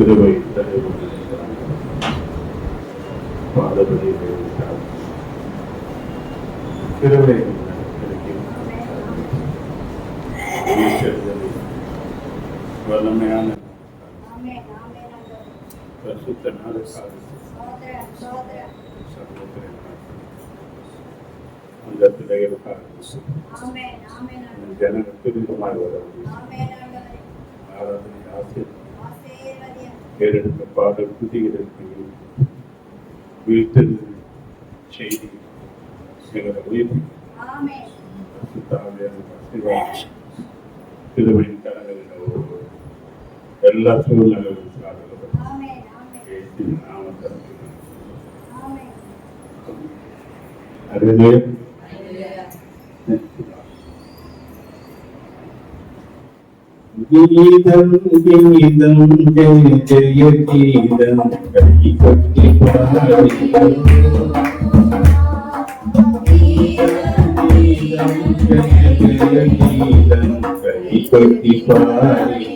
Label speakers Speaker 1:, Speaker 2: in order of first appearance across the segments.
Speaker 1: கிருபை பாதபடி கிருபை வல்லமையான பரிசுத்த நாளுக்காக அந்த பிள்ளைகளுக்காக ஜனங்களுக்கு விரும்பமாறுவதற்கு ஆராதனை ஆசீர்வாதம் ஏறெடுத்த பாடல் புதியதற்கு வீழ்த்தல் செய்தி எங்களை உயர்த்தி திருவழியின் கரங்களில் எல்லா சூழ்நிலைகளும் கீதம் கீதம் ஜெய ஜெய கீதம் கை கொட்டி பாடி கீதம் ஜெய ஜெய கீதம் கை கொட்டி பாடி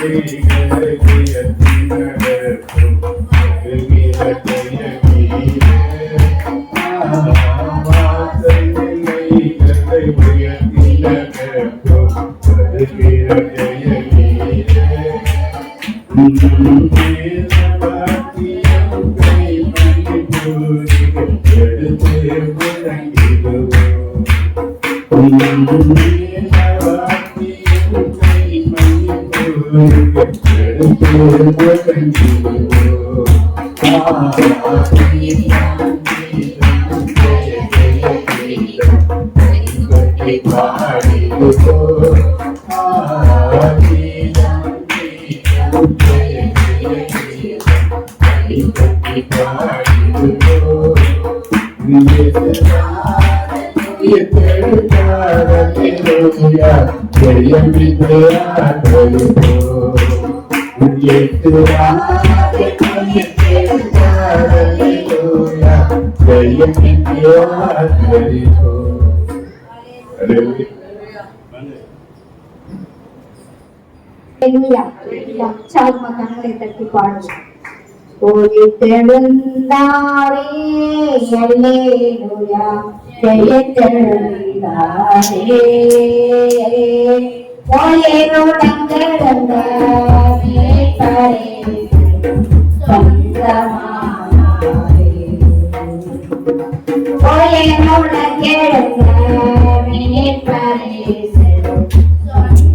Speaker 2: Thank you. கண்களை தட்டி பாடலாம். போயிட்டெழுந்தாரே அல்லேலூயா, ஜெயத்தெழுந்தாரே போயேரோடங்கிழந்த மேய்ப்பரே சொந்தமானாரே, போயேரோடங்கிழந்த மேய்ப்பரே சொந்தமானாரே.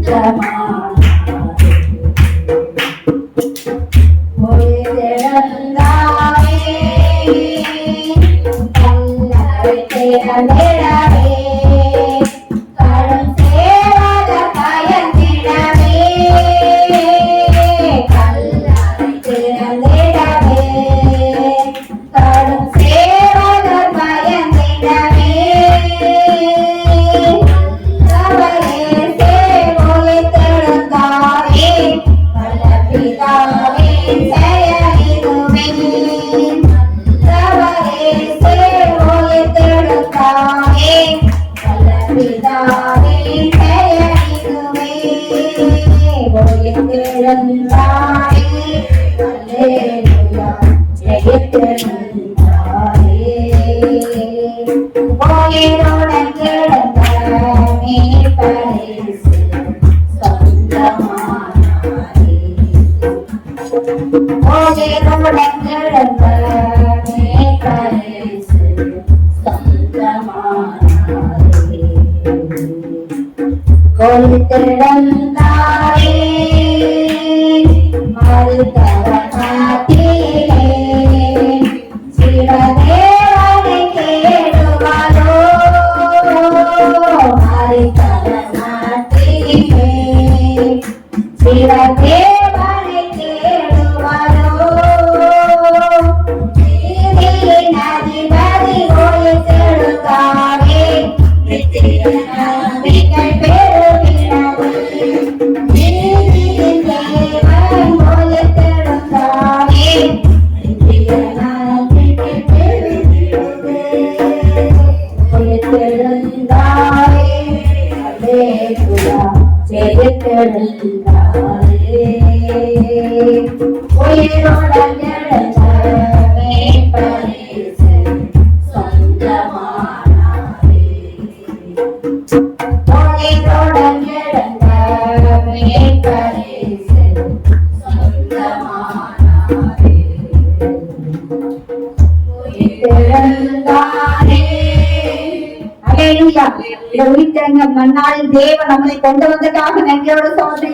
Speaker 3: மன்னாளில் தேவன் நம்மளை கொண்டு வந்ததாக நன்றியோட சோதனை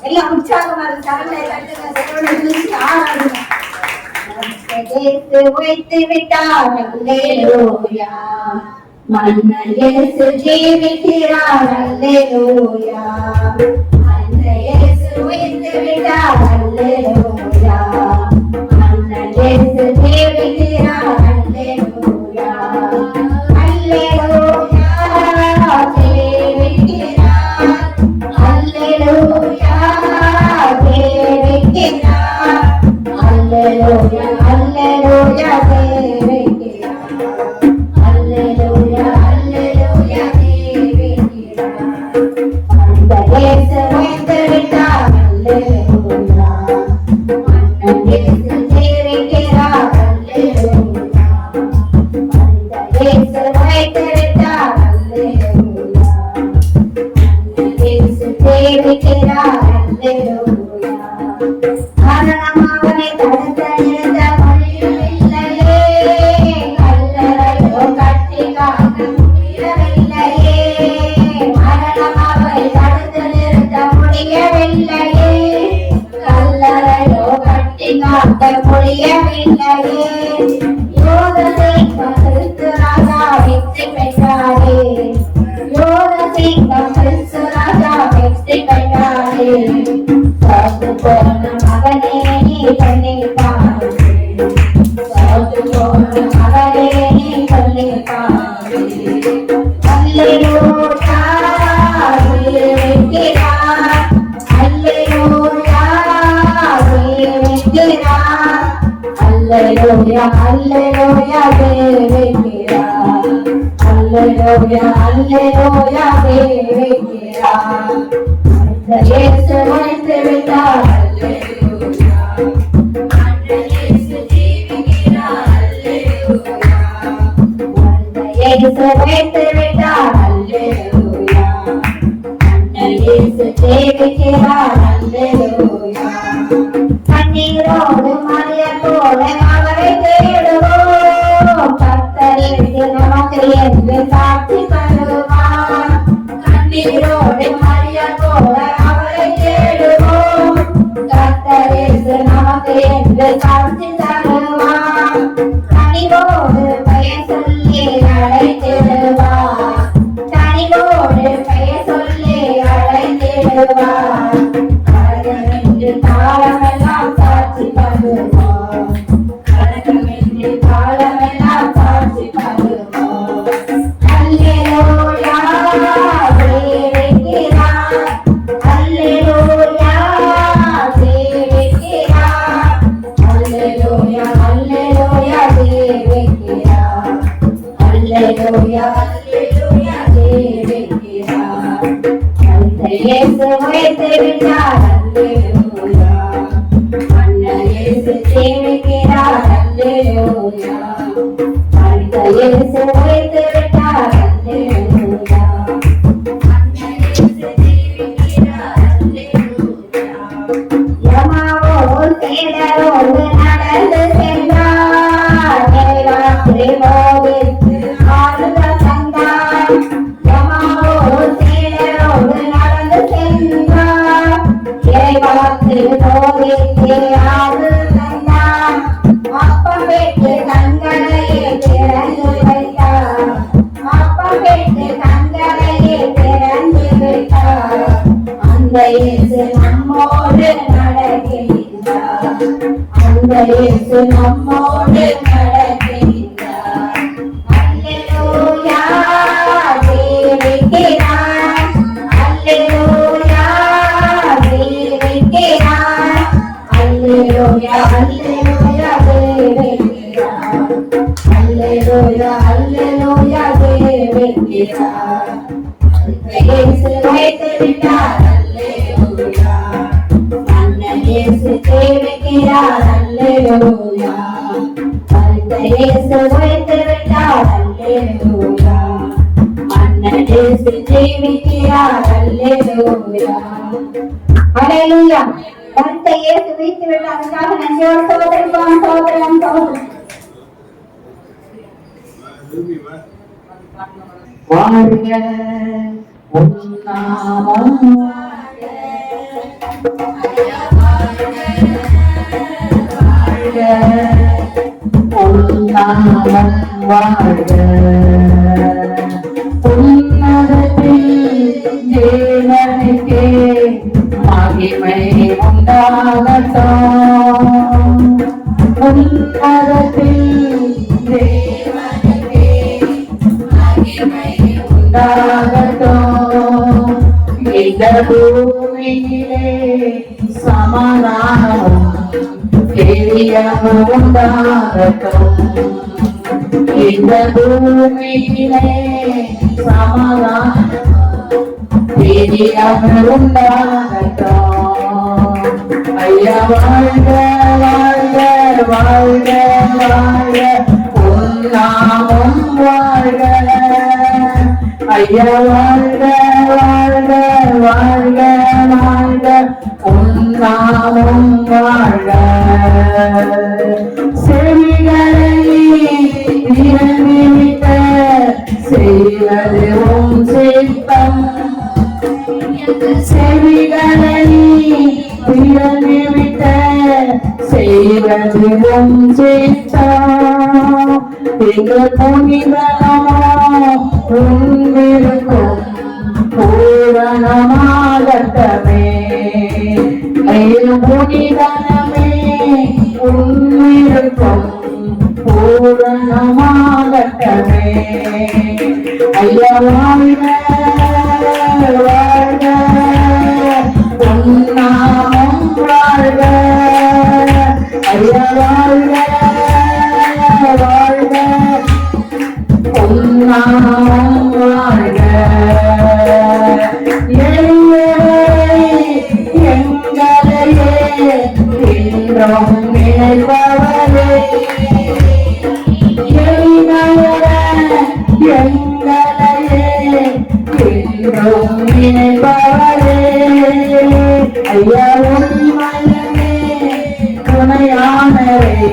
Speaker 3: எல்லாம் உற்சாகமாக வைத்து விட்டார். அல்லேலூயா, மன்னன் இயேசு ஜீவிக்கிறார். அல்லேலூயா, மன்னன் இயேசு வைத்து விட்டார். அல்லேலூயா, மன்னன் இயேசு ஜீவிக்கிறார். அல்லேலூயா, அல்லேலூயா ஜீவிக்கிறார். அல்லேலூயா ஜீவிக்கிறார். அல்லேலூயா அல்லேலூயா ஜீவிக்கிறார். அல்லேலூயா அல்லேலூயா ஜீவிக்கிறார். அந்த இயேசு வைத்து விட்டார். அல்லேலூயா
Speaker 2: மரணம் அவனை தடுத்து நிறுத்த முடியவில்லையே. கல்லறையோ கட்டி காக்க முடியவில்லையே. மரணம் அவனை தடுத்து நிறுத்த முடியவில்லையே. கல்லறையோ கட்டி காக்க முடியவில்லையே. யோகசிங்கம் கிறிஸ்து ராஜா வெற்றி பெற்றாரே. யோகசிங்கம் கிறிஸ்து ராஜா வெற்றி பெற்றாரே. சோர்ந்து போன மகனே நீ கண்ணீர் பாரு. சோர்ந்து போன மகனே நீ கண்ணீர் பாரு. அல்லேலூயா வெற்றினார். அல்லேலூயா வெற்றினார். அல்லேலூயா அல்லேலூயா வெற்றினார். அல்லேலூயா அல்லேலூயா வெற்றினார். இயேசு வைத்து விட்டார். அல்லேலூயா. இயேசு ஜீவிக்கிறார். அல்லேலூயா. இயேசு வைத்து விட்டார். அல்லேலூயா. இயேசு ஜீவிக்கிறார். அல்லேலூயா. கண்ணீரோடு மரியாள் போல அவரை தேடுவோம். கர்த்தருக்கு நமக்கு என்று சாட்சி தருவார். கண்ணீரோடு மரியாள் போல அவரை தேடுவோம். கர்த்தருக்கு நமக்கு என்று சாட்சி தருவார். கனிவோடு பெயர் சொல்லி அழைத்திடுவார். கனிவோடு பெயர் சொல்லி அழைத்திடுவார். கரகமென்று தாளமெல்லாம் சாட்சி படுவோம். கரகமென்று தாளமெல்லாம் சாட்சி படுவோம். அல்லேலூயா தேவிக்கிறார். அல்லேலூயா தேவிக்கிறார். அல்லேலூயா அல்லேலூயா தேவிக்கிறார். அல்லேலூயா அல்லேலூயா தேவிக்கிறார். இயேசு வைத்து விட்டார். அல்லேலூயா. அண்ணன் இயேசு தேவிக்கிறார். அல்லேலூயா. இயேசு வைத்து விட்டார். அல்லேலூயா. அண்ணன் இயேசு தேவிக்கிறார். அல்லேலூயா. யமாவோடு தேடரோடு நடந்து சென்றார். தேவாத்திரி போதித்து ஆறுதல் தந்தார். யமாவோடு தேடரோடு நடந்து சென்றார். இறைவாக்கு போதித்து ஆறுதல் தந்தார். அப்பம் பெற்று கண்களையே திறந்து வைத்தார். அப்பம் பெற்று கண்களையே திறந்து வைத்தார். அந்த இயேசு நம்மோடு நடக்கின்றார். அந்த இயேசு நம்மோடு நடக்கின்றார். அல்லேலூயா தேவிக்கிறார். அல்லேலூயா தேவிக்கிறார். அல்லேலூயா அல்லேலூயா தேவிக்கிறார். அல்லேலூயா அல்லேலூயா தேவிக்கிறார். இயேசு வைத்து விட்டார். அல்லேலூயா. அண்ணன் இயேசு தேவிக்கிறார். அல்லேலூயா. இயேசு வைத்து விட்டார். அல்லேலூயா. அண்ணன் இயேசு தேவிக்கிறார். அல்லேலூயா. அல்லேலூயா. கர்த்தர் இயேசு வைத்து விட்டார். அதுக்காக நன்றியோடு சோதரிப்போம். சோதரம் சோதரம் வாழ்க உன்னாமம் வாழ்க. வாழ்க உன்னாமம் வாழ்க. உன்னதத்தில் தேவனுக்கே மகிமை உண்டாகட்டும். உன்னதத்தில் தேவனுக்கே மகிமை உண்டாகட்டும். இந்த பூமியிலே சமாதானமும் பெரியமும் உண்டாகட்டும். இந்த பூமியிலே சமாதானம் பெரியமும் உண்டாகட்டும். ஐயா வாழ்க வாழ்க வாழ்க வாழ்க உன்னாமம் வாழ்க. ஐயா வாழ்க வாழ்க வாழ்க வாழ்க உன்னாமம் நாமம் வாழ்க. செவிகளை திறந்துவிட்ட செய்வது உம் சித்தம். செவிகளை திறந்துவிட்ட செய்வது உம் சித்தம். எங்கள் புனிதனமோ உன்னிருக்கும் பூரணமாகட்டமே. புனிதனமே உன்னிருக்கும் பூரணமாகட்டமே. ஐயா வாழ்க வாழ்க உன்னாமம் வாழ்க. ஐயா வாழ்க வாழ்க உன்னாமம் வாழ்க. எங்களையே என்றும் நினைப்பவரே. எங்களையே என்றும் நினைப்பவரே. ஐயா உண்மையே துணையானரே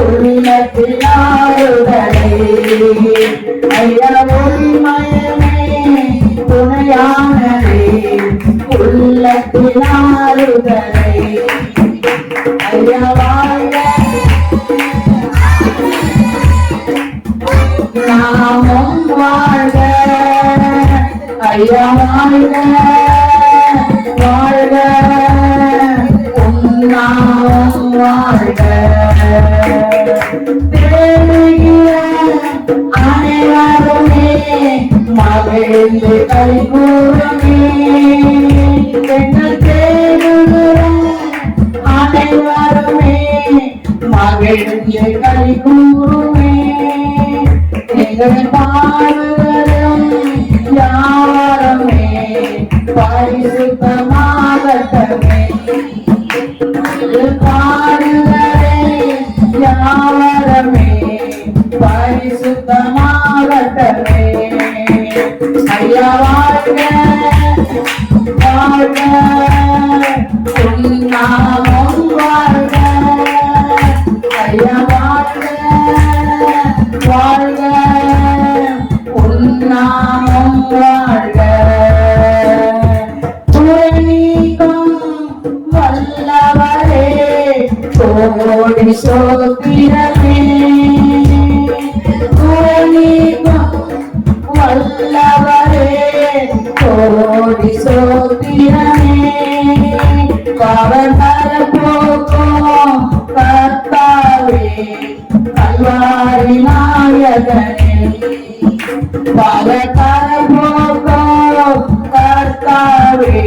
Speaker 2: உள்ளத்தில் ஆறுதலே. ஐயா உண்மையே துணையானரே உள்ளத்தில் ஆறுதலே. ஐயா வாழ்க நாமம் வாழ்க. ஐயா வாழ்க வாழ்க உன்னாமம் வாழ்க. தேடுகிற அனைவருமே மகிழ்ந்து கைகூறுமே. எங்கள் தேடுகிற அனைவருமே மகிழ்ந்து கைகூறுமே. எங்கள் பாடுகளும் யாருமே பரிசுத்தமாகட்டமே. பாடுகளே யாவரமே பரிசுத்தமாகட்டமே. ஐயா வாழ்க வாழ்க உன்னாமம் வாழ்க. ஐயா வாழ்க வாழ்க உன்னாமம் வாழ்க. துணைக்கும் வல்லவரே கோடி சோத்திரமே. துணைக்கும் வல்லவரே கோடி சோத்திரமே. பவர்தர போக்கும் கர்த்தாவே கல்வாரி நாயகனே. பவர்தர போக்கும் கர்த்தாவே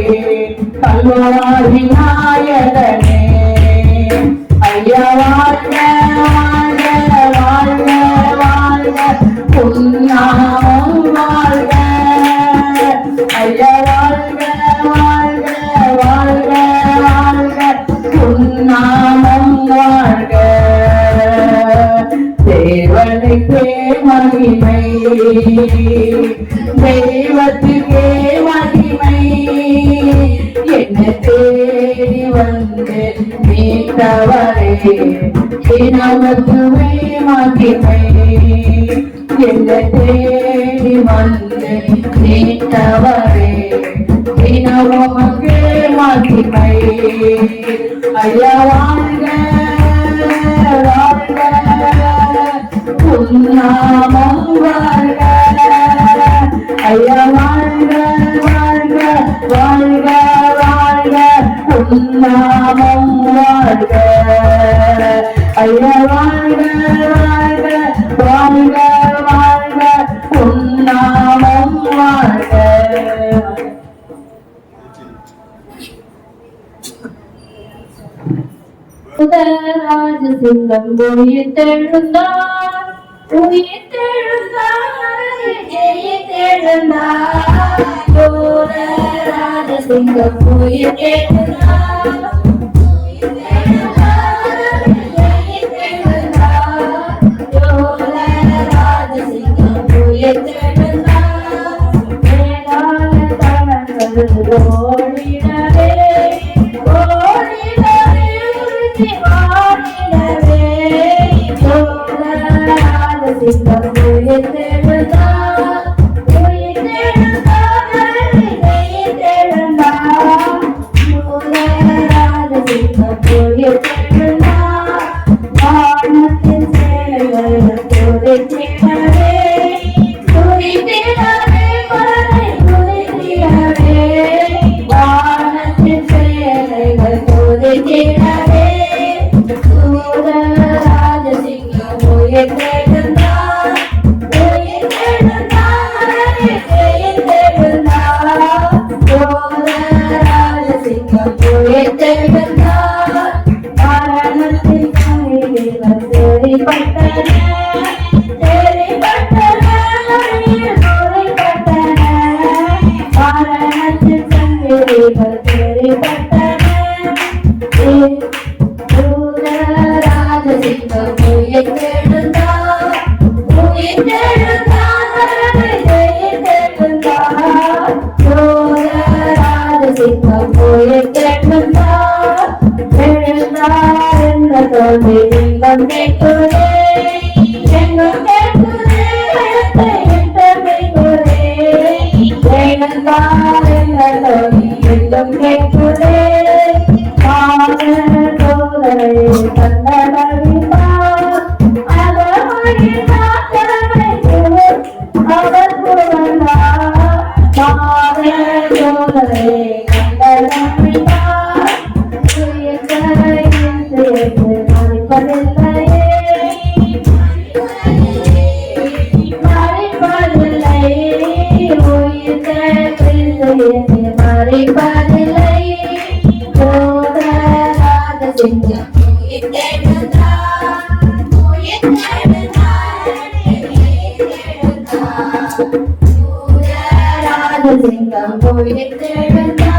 Speaker 2: கல்வாரி நாயகனே. ஐயா வாழ்க வாழ்க வாழ்க வாழ்க உன்னாமம் வாழ்க. ஐயா வாழ்க வாழ்க வாழ்க வாழ்க உன்னாமம் வாழ்க. தேவனுக்கே மகிமை தெய்வத்துக்கே மகிமை. என்ன தேடி வந்து மீட்டவரே நமக்குமே மகிமை. என்ன தேடி வந்து மீட்டவரே நமக்கே மகிமை. ஐயா வாழ்க வாழ்க உன்னாமம் வாழ்க. ஐயா வாழ்க வாழ்க வாழ்க வாழ்க உன்னாமம் வாழ்க. ஐயா வாழ்க வாழ்க வாழ்க வாழ்க உன்னாமம் வாழ்க. ராஜசிங்கம் உயிர்த்தெழுந்தார் உயிர்த்தெழுந்தார் ஜெயித்தெழுந்தார். ராஜசிங்கம் உயிர்த்தெழுந்தார் ராஜசிங்கம் உயிர்த்தெழுந்தார். ஓடினரே ஓ உயிர்த்தெழுந்தார். வானத்தின் சேனைகள் துதித்திடவே, துதித்திடவே, பரனை துதித்திடவே. வானத்தின் சேனைகள் துதித்திடவே, தூதர் ராஜசிங்கம் உயிர்த்தெழுந்தார். உயிர்த்தெழுந்தார், உயிர்த்தெழுந்தார். தூதர் ராஜசிங்கம் உயிர்த்தெழுந்தார். மரணத்தின் கயிறுகள் தெரிப்பட்டன, தெரிப்பட்டன, வழியில் துரைப்பட்டன. மரணத்தின் கயிறுகள் தெரிப்பட்டன. தூதர் ராஜசிங்கம் உயிர்த்தெழுந்தார். உயிர்த்தெழுந்தார், உயிர்த்தெழுந்தார். தூதர் ராஜசிங்கம் உயிர்த்தெழுந்தார். எழுந்தார் என்ற தோல்வி எங்கும் கேட்குதே, எங்கும் கேட்குதே, எழுத்தை எட்டமைக்குதே. எழுந்தார் என்ற தோல்வி எங்கும் கேட்குதே. தூதரை கண்டடைந்தார். அவர் மகிழ்ந்தார், கடமை அவர் புகழ்ந்தார். தூதரை கண்டடைந்தார். மறிப்பதில்லை. தூதர் ராஜசிங்கம் உயிர்த்தெழுந்தார். உயிர்த்தெழுந்தார், உயிர்த்தெழுந்தார். தூதர் ராஜசிங்கம் உயிர்த்தெழுந்தார்.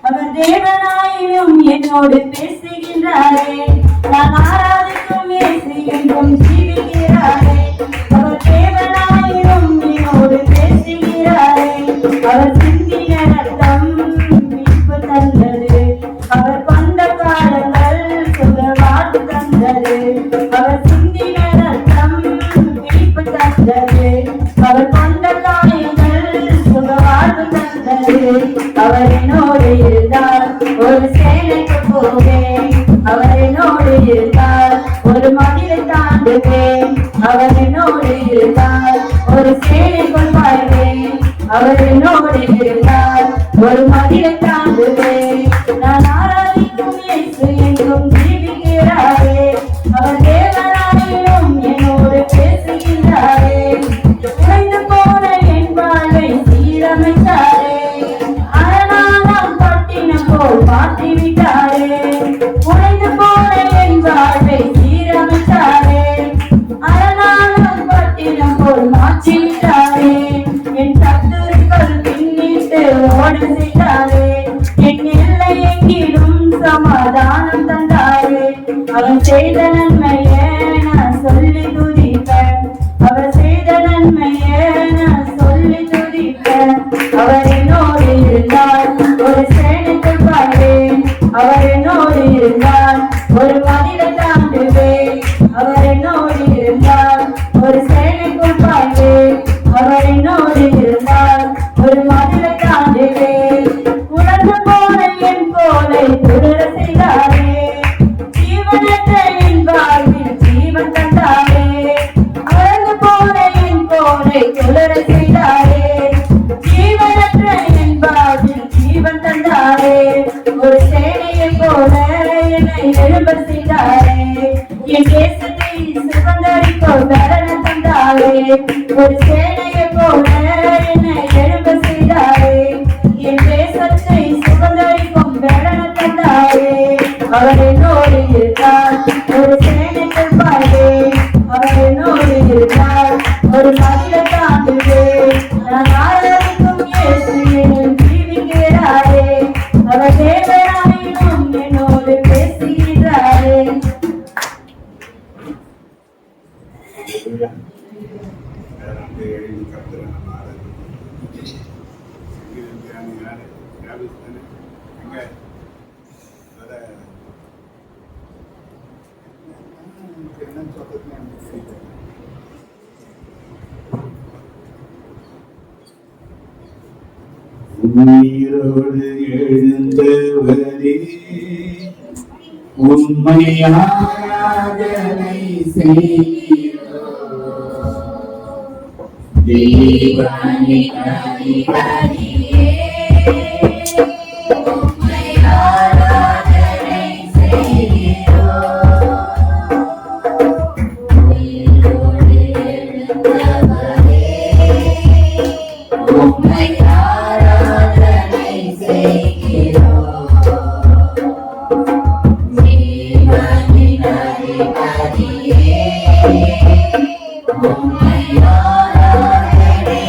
Speaker 2: அவர் தேவனாயினும் என்னோடு பேசுகின்றாரே. நான் ஆராதிக்கும் இயேசு என்றும் ஜீவிக்கிறாரே. அவர் தேவனாயினும் என்னோடு பேசுகிறாரே. அவர் சிந்தின ரத்தம் மீட்பு தந்தது. அவர் கொண்ட காலங்கள் சுக வாழ்வு தந்தது. அவர் சிந்தின ரத்தம் மீட்பு தந்தது. அவர் கொண்ட காயங்கள் சுக வாழ்வு தந்தது. அவர் என்னோடு இருந்தார், ஒரு சேனைக்கு போவேன். அவர் என்னோடு இருந்தார், ஒரு மதிலை தாண்டுவேன். அவர் என்னோடு இருந்தார், ஒரு சேனைக்குள் பாய்வேன். அவர் என்னோடு இருந்தார், ஒரு மதிலை தாண்டுவேன். நான் ஆராதிக்கும் இயேசு என்றும் ஜீவிக்கிறாரே. அவர் தேவனாயினும் என்னோடு பேசுகின்றாரே. உடைந்து போன என் வாழ்வை சீரமைத்தாரே. அரணாலம் பட்டினம் போல் மாற்றிவிட்டாரே. உடைந்து போன என் வாழ்வை சீரமைத்தாரே. அரணாலம் பட்டினம் போல் மாற்றிவிட்டாரே. என் சத்துருக்கள் பின்னிட்டு ஓட செய்தாரே. என் எல்லை எங்கிலும் சமாதானம் தந்தாரே. அவன் செய்த நன்மையே நான் சொல்லி துதிப்பேன். அவர் செய்த நன்மையே நான் சொல்லி துதிப்பேன். அவர் என்னோடு இருந்தார், ஒரு சேனைக்குள் பாய்வேன். அவர் என்னோடு இருந்தார், ஒரு மதிலை தாண்டுவேன். அவர் என்னோடு இருந்தார், ஒரு சேனைக்குள் பாய்வேன். அவர் என்னோடு இருந்தார், ஒரு மதிலை தாண்டுவேன். உணர்ந்து போன என் கோலை தொடர செய்தாரே. ஜீவனற்ற என் வாழ்வில் ஜீவன் தந்தாரே. உணர்ந்து போன என் கோலை தொடர செய்தாரே. ஜீவனற்ற என் வாழ்வில் ஜீவன் தந்தாரே. ஒரு சேனையை போல என்னை எழும்ப செய்தாரே. என் தேசத்தை சுதந்தரிக்கும் தரணம் தந்தாரே. ஒரு சேனையை போல என்னை எழும்ப செய்தாரே. என் தேசத்தை சுதந்தரிக்கும் தரணம் தந்தாரே. அவர் என்னோடு இருந்தார், ஒரு சேனைக்குள் பாய்வேன். அவர் என்னோடு இருந்தார், ஒரு மதிலை தாண்டுவேன். நான் ஆராதிக்கும் இயேசு என்னும் ஜீவிக்கிறாரே. அவர் தேவனாயினும் என்னோடு பேசுகிறாரே.
Speaker 1: உயிரோடு எழுந்தவரே உம்மை ஆராதனை செய்கிறோம். தேவனின் அதிபதியே, உம்மை ஆராதனை செய்கிறோம். உயிரோடு எழுந்தவரே, உம்மை ஆராதனை செய்கிறோம். ஜீவனின் அதிபதியே, உம்மை ஆராதனை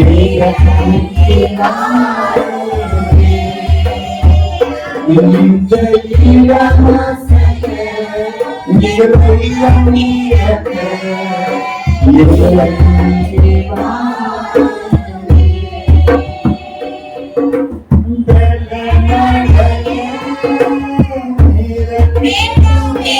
Speaker 1: இறங்கி வாருமே. இந்த இடமசைய இருதயம் நிரம்ப இறங்கி வாருமே. பலனடைய நிரம்பிடுமே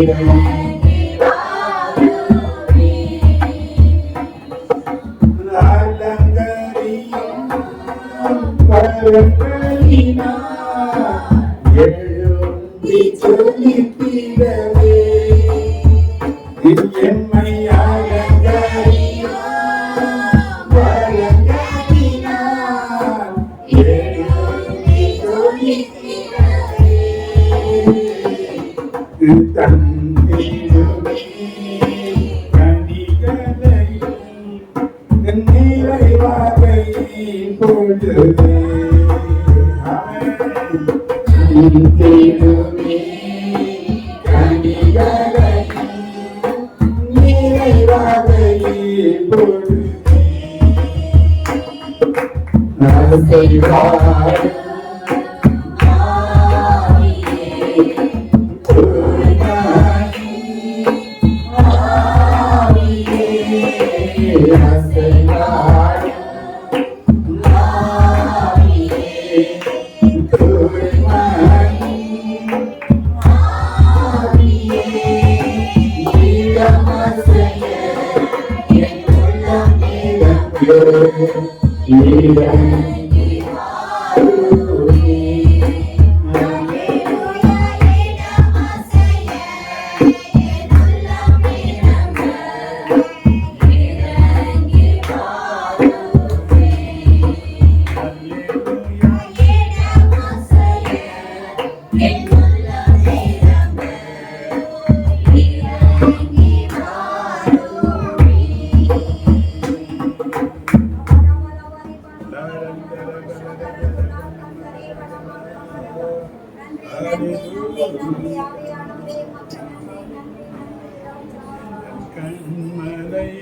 Speaker 2: Amen.
Speaker 4: எம்மை அலங்கரியும் வலங்கரினார் எழுந்தி துதிக்கிறே. தந்திடுமே கனிகளையும் நிறைவாகை பொழுதே. தந்திடுமே கனிகளையும் நிறைவாகை பொழுதே. ஆசைவாடும்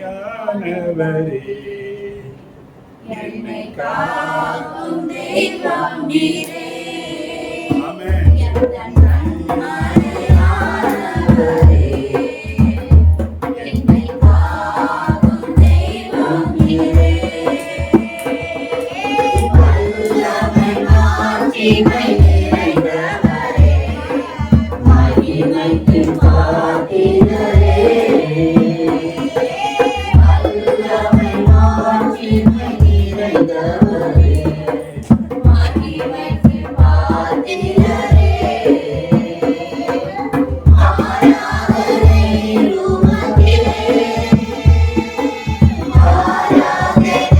Speaker 4: கண்மலையானவரே என்னை காக்கும் தெய்வம் நீரே. ஆமென். கண்மலையானவரே என்னை காக்கும் தெய்வம் நீரே. வல்லமை மாட்சிமை நிறைந்தவரே மகிமைக்கு பாத்திரரே. வல்லமை மாட்சிமை நிறைந்தவரே மகிமைக்கு பாத்திரரே. ஆராதனை உமக்கே, ஆராதனை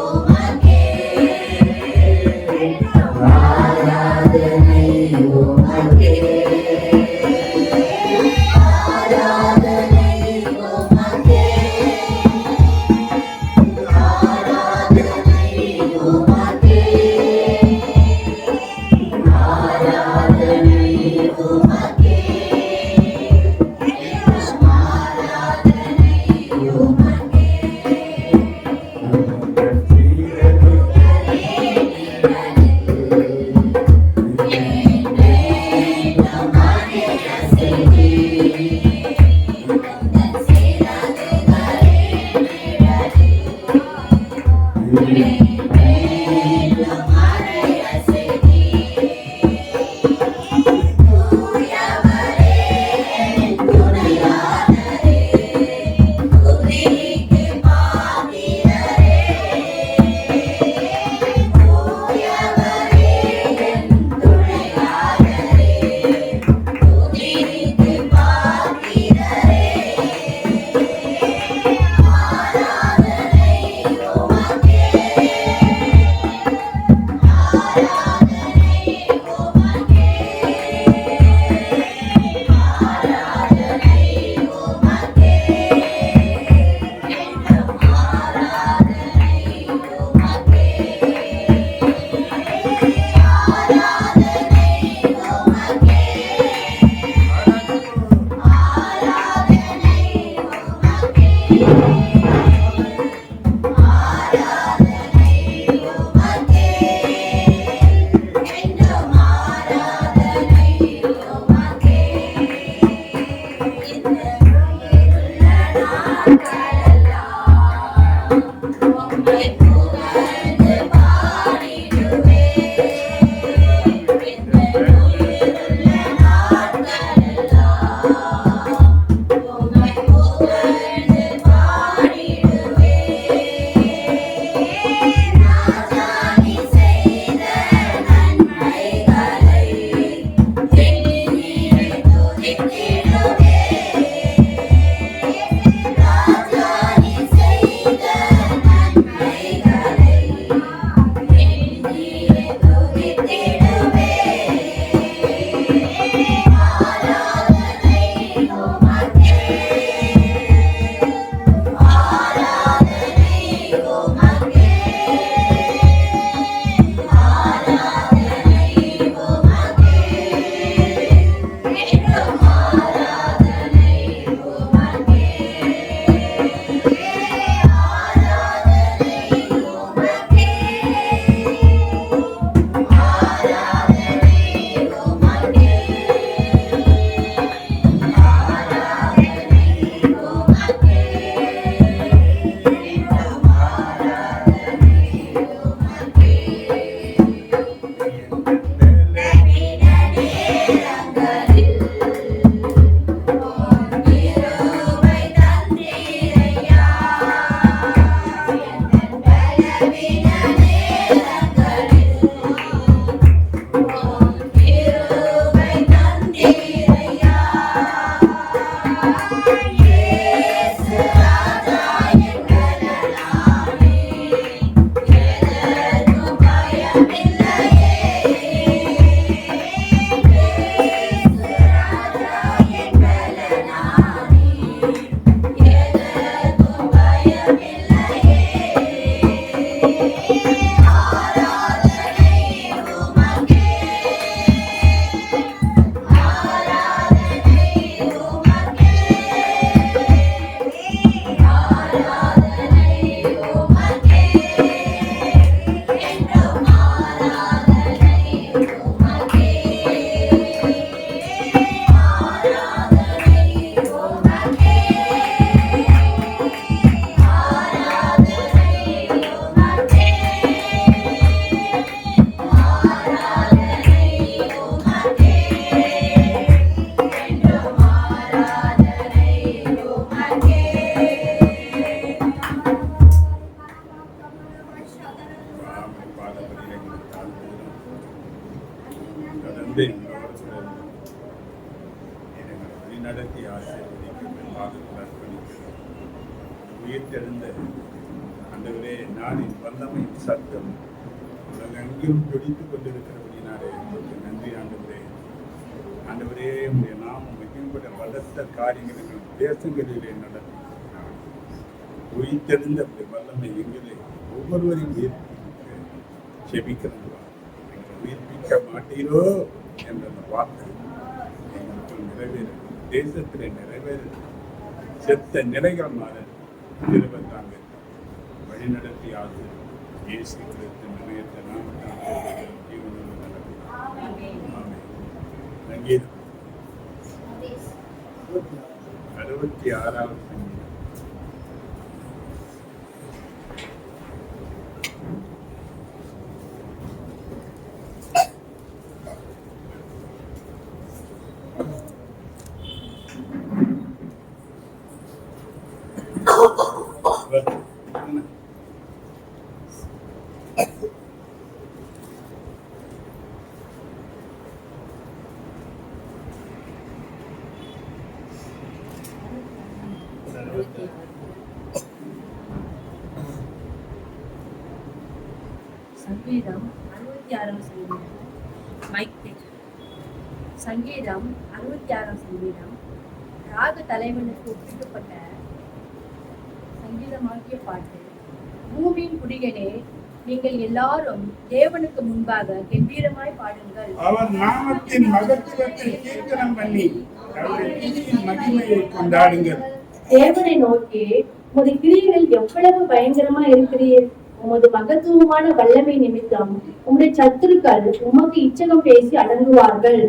Speaker 4: உமக்கே, ஆராதனை உமக்கே, ஆராதனை உமக்கே, ஆராதனை உமக்கே, ஆராதனை உமக்கே, ஆராதனை உமக்கே, ஆராதனை உமக்கே.
Speaker 5: வந்து என்னை வழிநடத்தி ஆசீர்வதிக்கும் பாதத்தில் அர்ப்பணிக்கிறேன். உயிர்த்தெழுந்த ஆண்டவரே, நாளின் வல்லமையின் சத்தம் உலகெங்கிலும் துடித்துக் கொண்டிருக்கிறபடினாலே உங்களுக்கு நன்றி ஆண்டவரே. ஆண்டவரே, உடைய நாமம் மகிமைப்பட பலத்த காரியங்கள் எங்கள் தேசங்களிலே நடத்தி உயிர்த்தெழுந்த வல்லமை எங்களை ஒவ்வொருவரையும் உயிர்ப்பிக்க செபிக்கிறோம். எங்களை உயிர்ப்பிக்க மாட்டீரோ என்ற அந்த வார்த்தை எங்களுக்கு நிறைவேற, தேசத்திலே நிறைவேற, செத்த நிலைகள் மாற திருவந்தாங்க வழிநடத்தி ஆகுது. இயேசு கிறிஸ்து நிலையற்ற நாமத்தில் ஜீவனுள்ள நல்லது. சங்கீதம் 66 சங்கீதம்.
Speaker 6: சங்கீதம் 66 சங்கீதம். சங்கீதம் 66 சங்கீதம் ராக தலைவனுக்கு ஒப்பிக்கப்பட்ட சங்கீதமாகிய பாட்டு. பூமியின் குடிகளே, நீங்கள் எல்லாரும் தேவனுக்கு முன்பாக கம்பீரமாய் பாடுங்கள்.
Speaker 5: அவர் நாமத்தின் மகத்துவத்தை கீர்த்தனம் பண்ணி அவருடைய துதியின் மகிமையை கொண்டாடுங்கள்.
Speaker 6: தேவனை நோக்கி, உமது கிரியைகள் எவ்வளவு பயங்கரமா இருக்கிறீர். உமது மகத்துவமான வல்லமை நிமித்தம் உம்முடைய சத்துருக்கள் உமக்கு இச்சகம் பேசி அடங்குவார்கள்.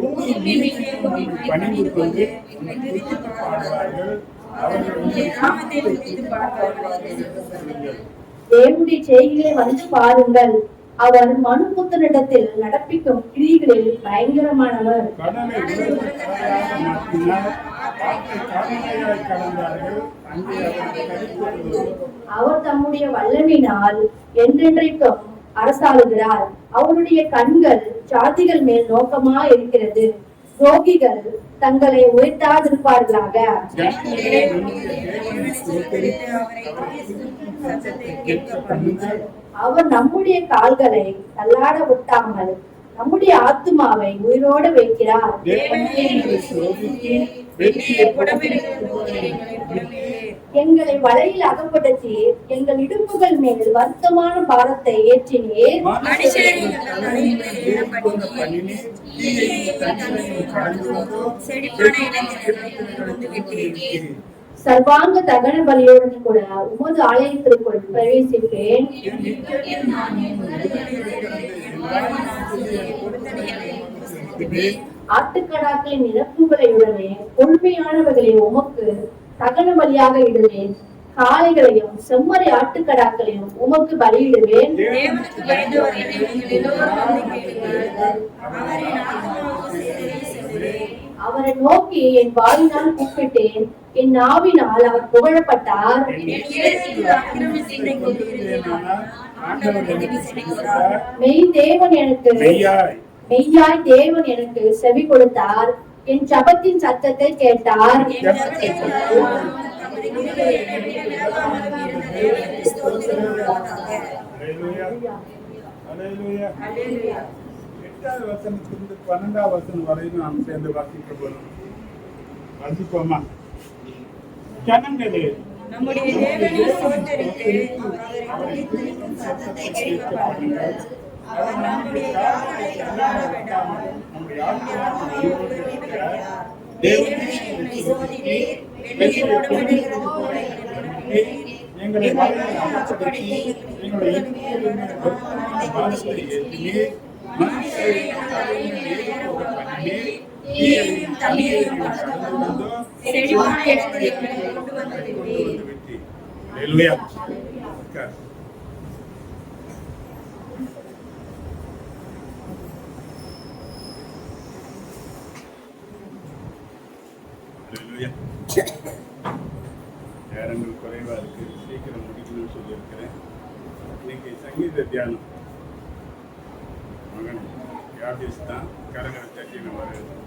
Speaker 5: பணிந்து கொண்டு பாடுவார்கள்.
Speaker 6: தேவனுடைய செய்திகளை வந்து பாருங்கள். அவர் மனுபுத்திரனிடத்தில் நடப்பிக்கும் கிரியைகளில் பயங்கரமானவர்.
Speaker 5: கடலை மாற்றினார், காற்றை கால்நடையாய் கலந்தார்கள். அங்கே அவர்கள் கழிப்பொழுது
Speaker 6: அவர் தம்முடைய வல்லமையினால் என்றென்றைக்கும் அரசாளுகிறார். அவருடைய கண்கள் ஜாதிகள் மேல் நோக்கமா இருக்கிறது. துரோகிகள் தங்களை உயர்த்தாதிருப்பார்களாக. அவர் நம்முடைய கால்களை தள்ளாட விட்டாமல் நம்முடைய ஆத்துமாவை உயிரோடு வைக்கிறார். எங்களை வலையில் அகப்படுத்தி எங்கள் இடுப்புகள் மேல் வருத்தமான பாரத்தை ஏற்றினீர். சர்வாங்க தகன பலியுடன் கூட உமது ஆலயத்திற்குள் பிரவேசிப்பேன். ஆட்டுக்கடாக்களின் இறப்புகளையுடனே கொள்மையானவர்களை உமக்கு தகன பலியாக இடுவேன். காளைகளையும் செம்மறி ஆட்டுக்கடாக்களையும் உமக்கு பலியிடுவேன். அவரை நோக்கி என் வாயினால் கூப்பிட்டேன். என் நாவினால் அவர் புகழப்பட்டார். மெய்யாய் தேவன் எனக்கு செவி கொடுத்தார். என் ஜபத்தின் சத்தத்தை கேட்டார்.
Speaker 5: எட்டாவது வசனத்திலிருந்து 12ஆம் வசனம் வரையும் நாம் சேர்ந்து வாசிக்க போறோம். வாசிப்போமா? ஜனங்களே,
Speaker 2: நம்முடைய தேவனை ஸ்தோத்திரித்து அவரை துதிக்கும் சத்தத்தை கேட்பார்கள். அவர் நம்முடைய காவலை தள்ளாட விடாமல் நம்முடைய ஆத்துமாவை விடுவிக்கிறார். தேவனே, என்னை சோதித்தீர். என்னுடைய உடன்படிக்கைகளை போல
Speaker 5: எங்களை வலையில் அமர்த்தபடி எங்களுடைய பாரத்தை ஏற்றினீர். மனுஷரை தலையின் மேல் போக பண்ணினீர். தீயையும் தண்ணீரையும் கடந்து வந்தோம்.
Speaker 2: செழிப்பான இடத்தில் எங்களை கொண்டு வந்து விட்டீர்.
Speaker 5: ஹல்லேலூயா. நேரங்கள் குறைவா இருக்கு, சீக்கிரம் முடிக்கணும்னு சொல்லியிருக்கிறேன். இன்னைக்கு சங்கீத தியானம். மகன் யாபிஸ் தான். கரங்களை தட்டி நம்ம வரவேற்போம்.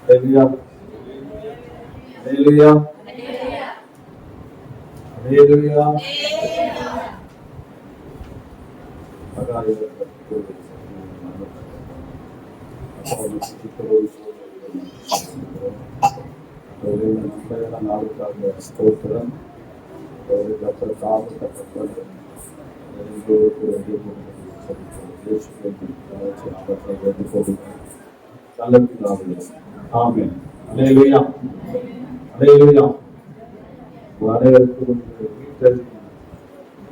Speaker 7: Hallelujah. Hallelujah. Hallelujah. ஸ்தோத்திரம். ஆமென். அல்லேலூயா. அல்லேலூயா. அனைவருக்கும் ஈஸ்டர்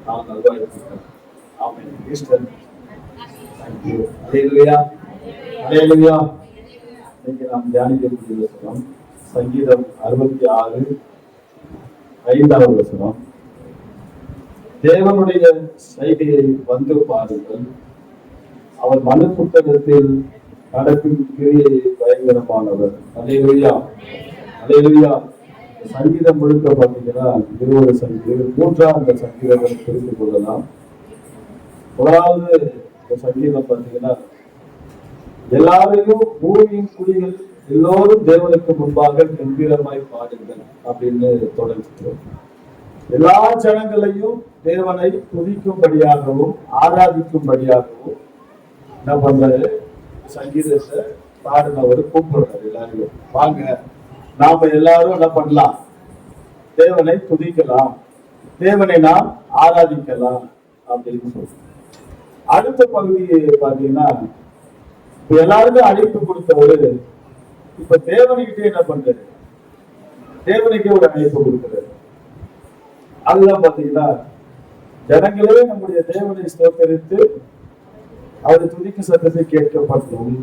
Speaker 7: நாள் நல்வாழ்த்துக்கள். ஆமென். ஈஸ்டர். Thank you. அல்லேலூயா. அல்லேலூயா. இன்னைக்கு நாம் தியானிக்கக்கூடிய வசனம் சங்கீதம் 66 5வது வசனம். தேவனுடைய செய்கையை வந்து பாருங்கள், அவர் மனு புத்தகத்தில் நடக்கும் கிரியை பயங்கரமானவர். அல்லேலூயா. அல்லேலூயா. சங்கீதம் முழுக்க பார்த்தீங்கன்னா 20 சங்கீதம், 3 சங்கீதங்கள் புரிந்து கொள்ளலாம். முதலாவது சங்கீதம் பார்த்தீங்கன்னா எல்லாரையும் பூமியின் குடிகள் எல்லோரும் தேவனுக்கு முன்பாக கம்பீரமாய் பாடுங்கள் அப்படின்னு தொடர்ச்சிக்கிறோம். எல்லா ஜனங்களையும் தேவனை துதிக்கும்படியாகவும் ஆராதிக்கும்படியாகவும் என்ன பண்றாரு, சங்கீதத்தை பாடினவர் கூப்பிடுறாரு. எல்லாரையும் வாங்க, நாம எல்லாரும் என்ன பண்ணலாம், தேவனை துதிக்கலாம், தேவனை நாம் ஆராதிக்கலாம் அப்படின்னு சொல்றோம். அடுத்த பகுதி பாத்தீங்கன்னா எல்லாருக்கும் அழைப்பு கொடுத்தவரு இப்ப தேவனுக்கிட்டே என்ன பண்றாரு, தேவனுக்கே ஒரு அழைப்பு கொடுக்கிறாரு. அதுதான் பாத்தீங்கன்னா ஜனங்களே நம்முடைய தேவனை ஸ்தோத்தரித்து அவர் துதிக்கு சத்தத்தை கேட்கப்பட்டோம்.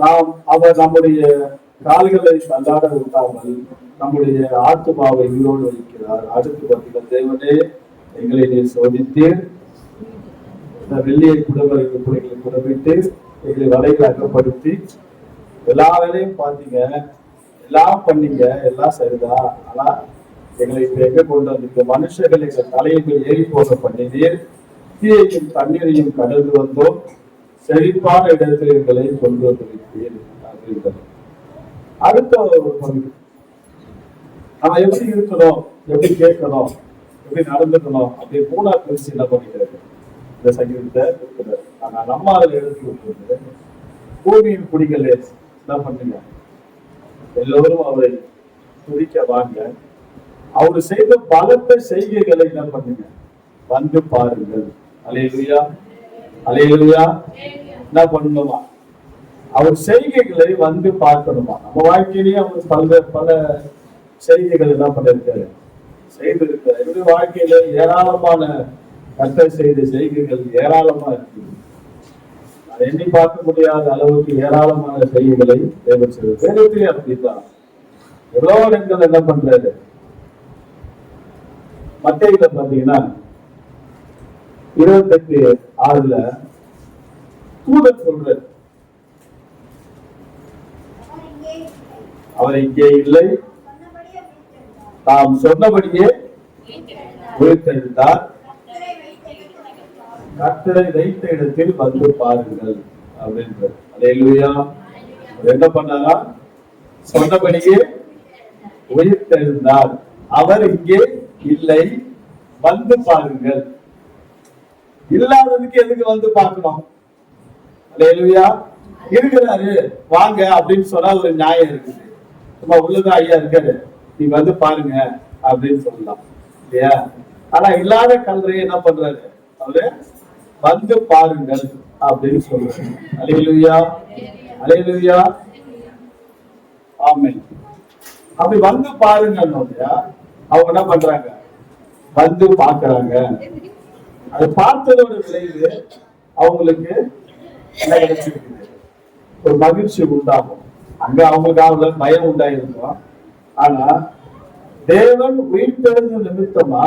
Speaker 7: நாம் அவர் நம்முடைய கால்களை தள்ளாட விட்டாமல் நம்முடைய ஆத்மாவை உயிரோடு வைக்கிறார். அடுத்து பார்த்தீங்கன்னா தேவனே எங்களை நீர் சோதித்தீர், இந்த வெள்ளியை குடவிட்டு எங்களை வலைகளை அகப்படுத்தி எல்லா வேலையும் பார்த்தீங்க, எல்லாம் பண்ணீங்க, எல்லாம் சரிதான். ஆனா எங்களை இப்ப எங்க கொண்டு வந்திருக்க மனுஷர்கள் எங்கள் தலையில் ஏறி போக பண்ணினீர், தீயையும் தண்ணீரையும் கடந்து வந்தோம், செழிப்பான இடத்தில் எங்களை கொண்டு வந்திருக்கிறீர் அப்படின்றது. அடுத்த ஒரு பகுதி நம்ம எப்படி இருக்கணும், எப்படி கேட்கணும், எப்படி நடந்துக்கணும் அப்படி 3 பிரிச்சு என்ன பண்ணிக்கிறது இந்த சங்கீதத்தை இருக்கிறார். ஆனா நம்ம அதில் எடுத்து விட்டுறது பூமியின் குடிகளே என்ன பண்ணுங்க, எல்லோரும் அவரை துதிக்க வாங்க, அவர் செய்த பலத்த செய்கைகளை என்ன பண்ணுங்க வந்து பாருங்கள். அல்லேலூயா. அல்லேலூயா. என்ன பண்ணணுமா, அவர் செய்கைகளை வந்து பார்க்கணுமா. நம்ம வாழ்க்கையிலேயே அவர் பல செய்கைகள் என்ன பண்ணிருக்காரு, செய்திருக்காரு. என்னுடைய வாழ்க்கையில ஏராளமான கர்த்தர் செய்த செய்கைகள் ஏராளமா இருக்கு. எண்ணி பார்க்க முடியாத அளவுக்கு ஏராளமான செய்கைகளை தேவை செய்வது. வேதத்திலே அப்படித்தான் எவ்வளவு இடங்கள் என்ன பண்றாரு. மத்தேயுல பாத்தீங்கன்னா 28:6 தூதன் சொல்றாரு, அவர் இங்கே இல்லை, தாம் சொன்னபடியே உயிர்த்தெழுந்தார், கர்த்தரை வைத்த இடத்தில் வந்து பாருங்கள் அப்படின்றது. அல்லேலூயா. என்ன பண்ணாரா, சொன்னபடியே உயிர்த்தெழுந்தார், அவர் இங்கே இல்லை, வந்து பாருங்கள். இல்லாததுக்கு எதுக்கு வந்து பார்க்கணும். அல்லேலூயா. இருக்கிறாரு வாங்க அப்படின்னு சொன்னா ஒரு நியாயம் இருக்குது. சும்மா உள்ளதான் ஐயா இருக்காரு, நீ வந்து பாருங்க அப்படின்னு சொல்லலாம் இல்லையா. ஆனா இல்லாத கல்றையை என்ன பண்றாரு, அவரு வந்து பாருங்கள் அப்படின்னு சொல்றாரு. அல்லேலூயா. அல்லேலூயா. ஆமென். அப்படி வந்து பாருங்க, அவங்க என்ன பண்றாங்க, வந்து பாக்குறாங்க. அது பார்த்ததோட விளைவு அவங்களுக்கு என்ன கிடைச்சிருக்குது, ஒரு மகிழ்ச்சி உண்டாகும். அங்க அவங்களுக்காக பயம் உண்டாயிருக்கும். ஆனா தேவன் உயிர்த்தெழுந்த நிமித்தமா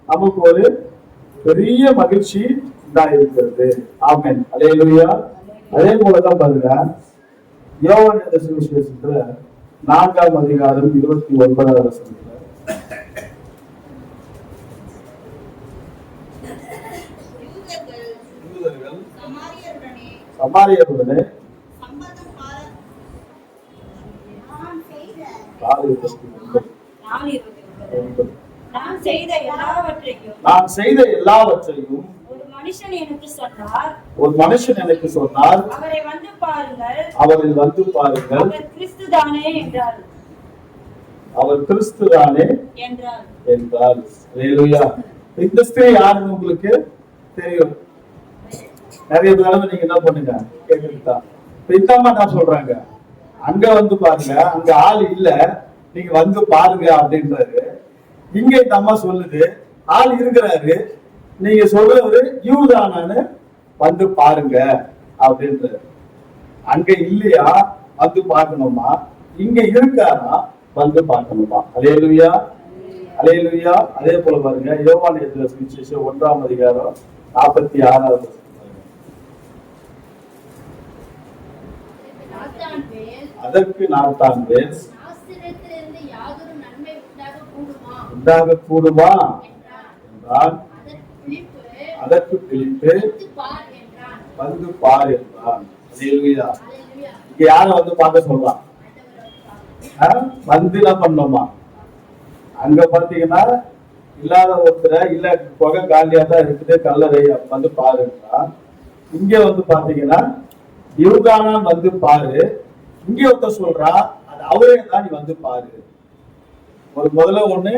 Speaker 7: நமக்கு ஒரு பெரிய மகிழ்ச்சி உண்டாயிருக்கிறது. ஆமென். அல்லேலூயா. அதே போலதான் பாருங்க, யோவான் எழுதின சுவிசேஷத்துல 4ஆம் அதிகாரம் 29வது வசனத்துல யூதர்கள் சமாரியருடனே
Speaker 2: நான் செய்த
Speaker 7: எல்லாவற்றையும்
Speaker 2: ஒரு மனுஷன் எனக்கு சொன்னார்.
Speaker 7: அவரை வந்து பாருங்கள்,
Speaker 2: அவர்
Speaker 7: கிறிஸ்துதானே
Speaker 2: என்றார்.
Speaker 7: அல்லேலூயா. இந்த ஸ்திரீ யாருன்னு உங்களுக்கு தெரியும். நிறைய தடவை நீங்க என்ன பண்ணுங்க கேட்டுக்கிட்டா. இந்த அம்மா என்ன சொல்றாங்க, அங்க வந்து பாருங்க, அங்க ஆள் இல்ல, நீங்க வந்து பாருங்க அப்படின்றாரு. இங்க இந்த அம்மா சொல்லுது, ஆள் இருக்கிறாரு, நீங்க சொல்றவரு யூதானான்னு வந்து பாருங்க அப்படின்றாரு. அங்க இல்லையா, வந்து பார்க்கணுமா? இங்க இருக்காரா, வந்து பார்க்கணுமா? அல்லேலூயா. அல்லேலூயா. அதே போல பாருங்க, யோவான் எழுதின சுவிசேஷம் 1ஆம் அதிகாரம் 46வது வசனம். அதற்கு நாத்தான்வேல் உண்டாக கூடுமா என்றால், அதற்கு பிலிப்பு வந்து பார் என்றான். அல்லேலூயா. இங்க யார வந்து பார்க்க சொல்றான்? வந்து என்ன பண்ணோமா? அங்க பாத்தீங்கன்னா இல்லாத ஒருத்தர, இல்ல புகை காலியா தான் இருக்குது, கல்லறை வந்து பாருன்றா. இங்க வந்து பாத்தீங்கன்னா யூதானா வந்து பாரு. இங்க ஒருத்தர் சொல்றா, அது அவரே தான், நீ வந்து பாரு. முதல்ல ஒண்ணு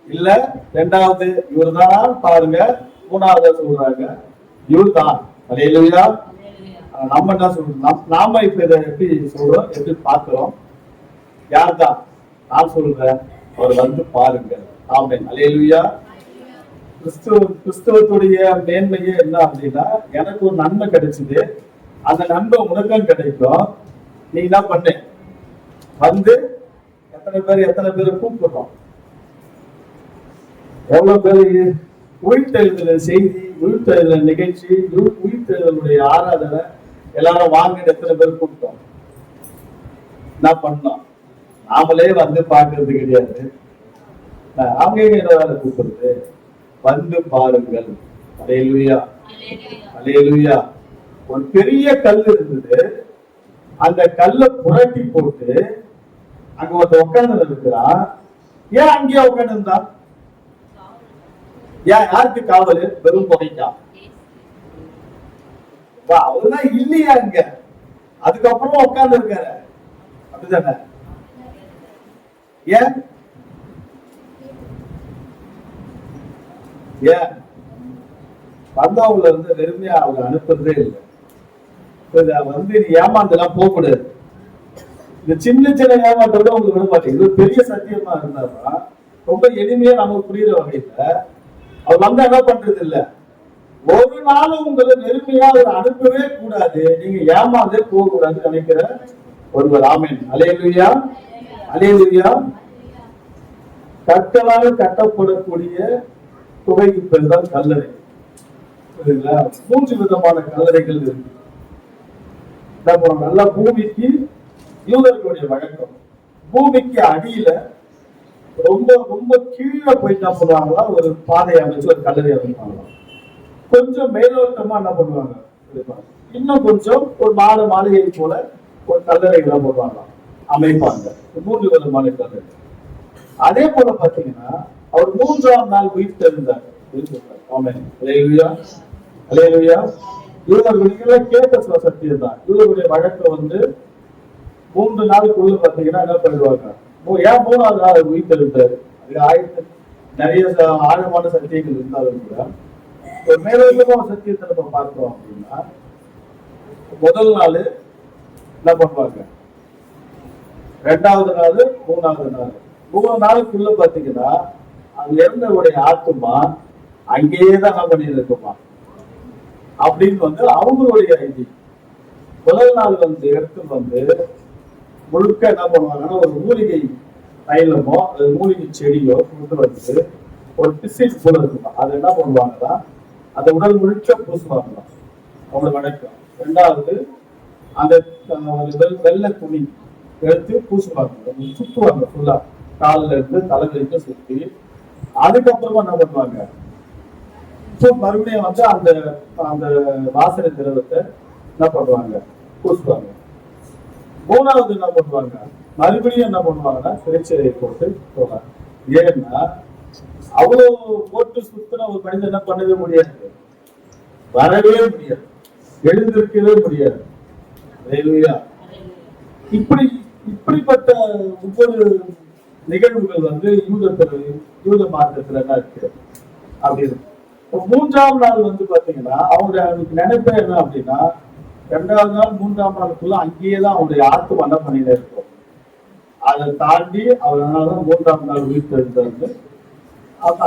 Speaker 7: இல்ல, ரெண்டாவது இவர் தான் பாருங்க, மூணாவது சொல்றாங்க இவர் தான். அல்லேலூயா. நம்ம என்ன சொல்றோம்? நாம இப்ப இதை எப்படி சொல்றோம், எப்படி பார்க்கிறோம்? யார் தான்? நான் சொல்றேன், அவர் வந்து பாருங்க. ஆமென். அல்லேலூயா. கிறிஸ்துவத்துடைய மேன்மையே என்ன அப்படின்னா, எனக்கு ஒரு நன்மை கிடைச்சது, அந்த நன்மை உனக்கும் கிடைக்கும். நீ என்ன பண்ண, வந்து எத்தனை பேர் கூப்பிடுறோம்? எவ்வளவு பேர் உயிர்த்தெழுதல செய்தி, உயிர்த்தெழுதல நிகழ்ச்சி, உயிர்த்தெழுதலுடைய ஆராதனை எல்லாரும் வாங்கிட்டு எத்தனை பேர் கூப்பிட்டோம்? என்ன பண்ணோம்? நாமளே வந்து பார்க்கறது கிடையாது. அவங்க என்ன வேலை கூப்பிடுறது? வந்து பாருங்கள். அல்லேலூயா. அல்லேலூயா. ஒரு பெரிய கல் இருந்தது, அந்த கல்லை புரட்டி போட்டு அங்க ஒருத்த உட்கார்ந்து இருக்கிறான். ஏன் அங்கேயே உட்கார்ந்து இருந்தா? ஏன்? யாருக்கு காவல்? வெறும் புகைக்கா? அவருதான் இல்லையா அங்க? அதுக்கப்புறம் உட்கார்ந்து இருக்காரு, அப்படிதானே? ஏன்? ஏன் வந்தவங்கள வந்து வெறுமையா அவங்க அனுப்புறதே இல்லை. வந்து நீ ஏமாந்தெல்லாம் போக கூடாது. இந்த சின்ன சின்ன ஏமாற்றோட உங்களுக்கு விட மாட்டேங்குது. இது பெரிய சத்தியமா இருந்தாதான் ரொம்ப எளிமையா நமக்கு புரியுற வகையில அவர் வந்து என்ன பண்றது இல்ல. ஒரு நாளும் உங்களை வெறுமையா அவர் அனுப்பவே கூடாது, நீங்க ஏமாந்தே போக கூடாதுன்னு நினைக்கிற ஒருவர். ஆமென். அல்லேலூயா. அல்லேலூயா. கற்களால் கட்டப்படக்கூடிய துறைக்கு பேர் தான் கல்லறை. 3 விதமான கல்லறைகள் இருக்கு. நல்லா பூமிக்கு, யூதர்களுடைய வழக்கம் பூமிக்கு அடியில ரொம்ப ரொம்ப கீழே போயிட்டு என்ன பண்ணுவாங்களா, ஒரு பாதையை அமைச்சு ஒரு கல்லறை அமைப்பாங்களாம். கொஞ்சம் மேலோட்டமா என்ன பண்ணுவாங்க, இன்னும் கொஞ்சம் ஒரு மாளிகை போல ஒரு கல்லறைகளை போடுவாங்களாம், அமைப்பாங்க. 3 விதமான கல்லறை. அதே போல பாத்தீங்கன்னா அவர் 3ஆம் நாள் உயிர் தெழுந்தார். ஆமென். அல்லேலூயா. அல்லேலூயா. யூதர்களுக்கு கேட்ட சத்தியம் தான். யூதர்களுடைய வழக்கம் வந்து 3 நாளுக்குள்ள பாத்தீங்கன்னா என்ன பண்ணுவாங்க, ஏன் 3ஆவது நாள் உயிர் தெழுந்தாரு? அது நிறைய ஆழமான சத்தியங்கள் இருந்தாலும் கூட ஒரு மேலோட்டமான சத்தியத்தை நம்ம பார்த்தோம் அப்படின்னா, முதல் நாள் என்ன பண்ணுவாங்க, 2வது நாள், 3வது நாள். 3 நாளுக்குள்ள பாத்தீங்கன்னா அங்க இருந்தவருடைய ஆத்துமா அங்கேயேதான் என்ன பண்ணி இருக்குமா அப்படின்னு வந்து அவங்களுடைய ஐடி. முதல் நாள் வந்து எடுத்து வந்து முழுக்க என்ன பண்ணுவாங்கன்னா, ஒரு மூலிகை தைலமோ அல்லது மூலிகை செடியோ கொண்டு வந்து ஒரு பிசில் போல இருக்குமா, அதை என்ன பண்ணுவாங்கன்னா அந்த உடல் முழுக்க பூசுவாங்களாம், அவங்களுக்கு வணக்கம். ரெண்டாவது அந்த வெள்ளை துணி எடுத்து பூசுவாங்க, சுத்துவாங்க ஃபுல்லா, காலில் இருந்து தலை வரைக்கும் சுத்தி. அதுக்கப்புறமா என்ன பண்ணுவாங்க, மறுபடியும் வந்து அந்த அந்த வாசனை திரவத்தை என்ன பண்ணுவாங்க, பூசுவாங்க. மூணாவது என்ன பண்ணுவாங்க, மறுபடியும் என்ன பண்ணுவாங்கன்னா திரைச்சீலையை போட்டு போவாங்க. ஏன்னா அவ்வளவு போட்டு சுத்தின ஒரு மனிதன் என்ன பண்ணவே முடியாது, வரவே முடியாது, எழுந்திருக்கவே முடியாது. இப்படிப்பட்ட ஒவ்வொரு நிகழ்வுகள் வந்து யூத மார்க்கத்துல என்ன இருக்கு அப்படின்னு. மூன்றாம் நாள் வந்து பாத்தீங்கன்னா அவங்களுக்கு நினைப்பே என்ன அப்படின்னா, 2வது நாள் 3ஆம் நாளுக்குள்ள அங்கேயேதான் அவருடைய ஆத்மா என்ன பண்ணிட்டே இருக்கும். அதை தாண்டி அவரால் 3ஆம் நாள் உயிர் தெரிந்து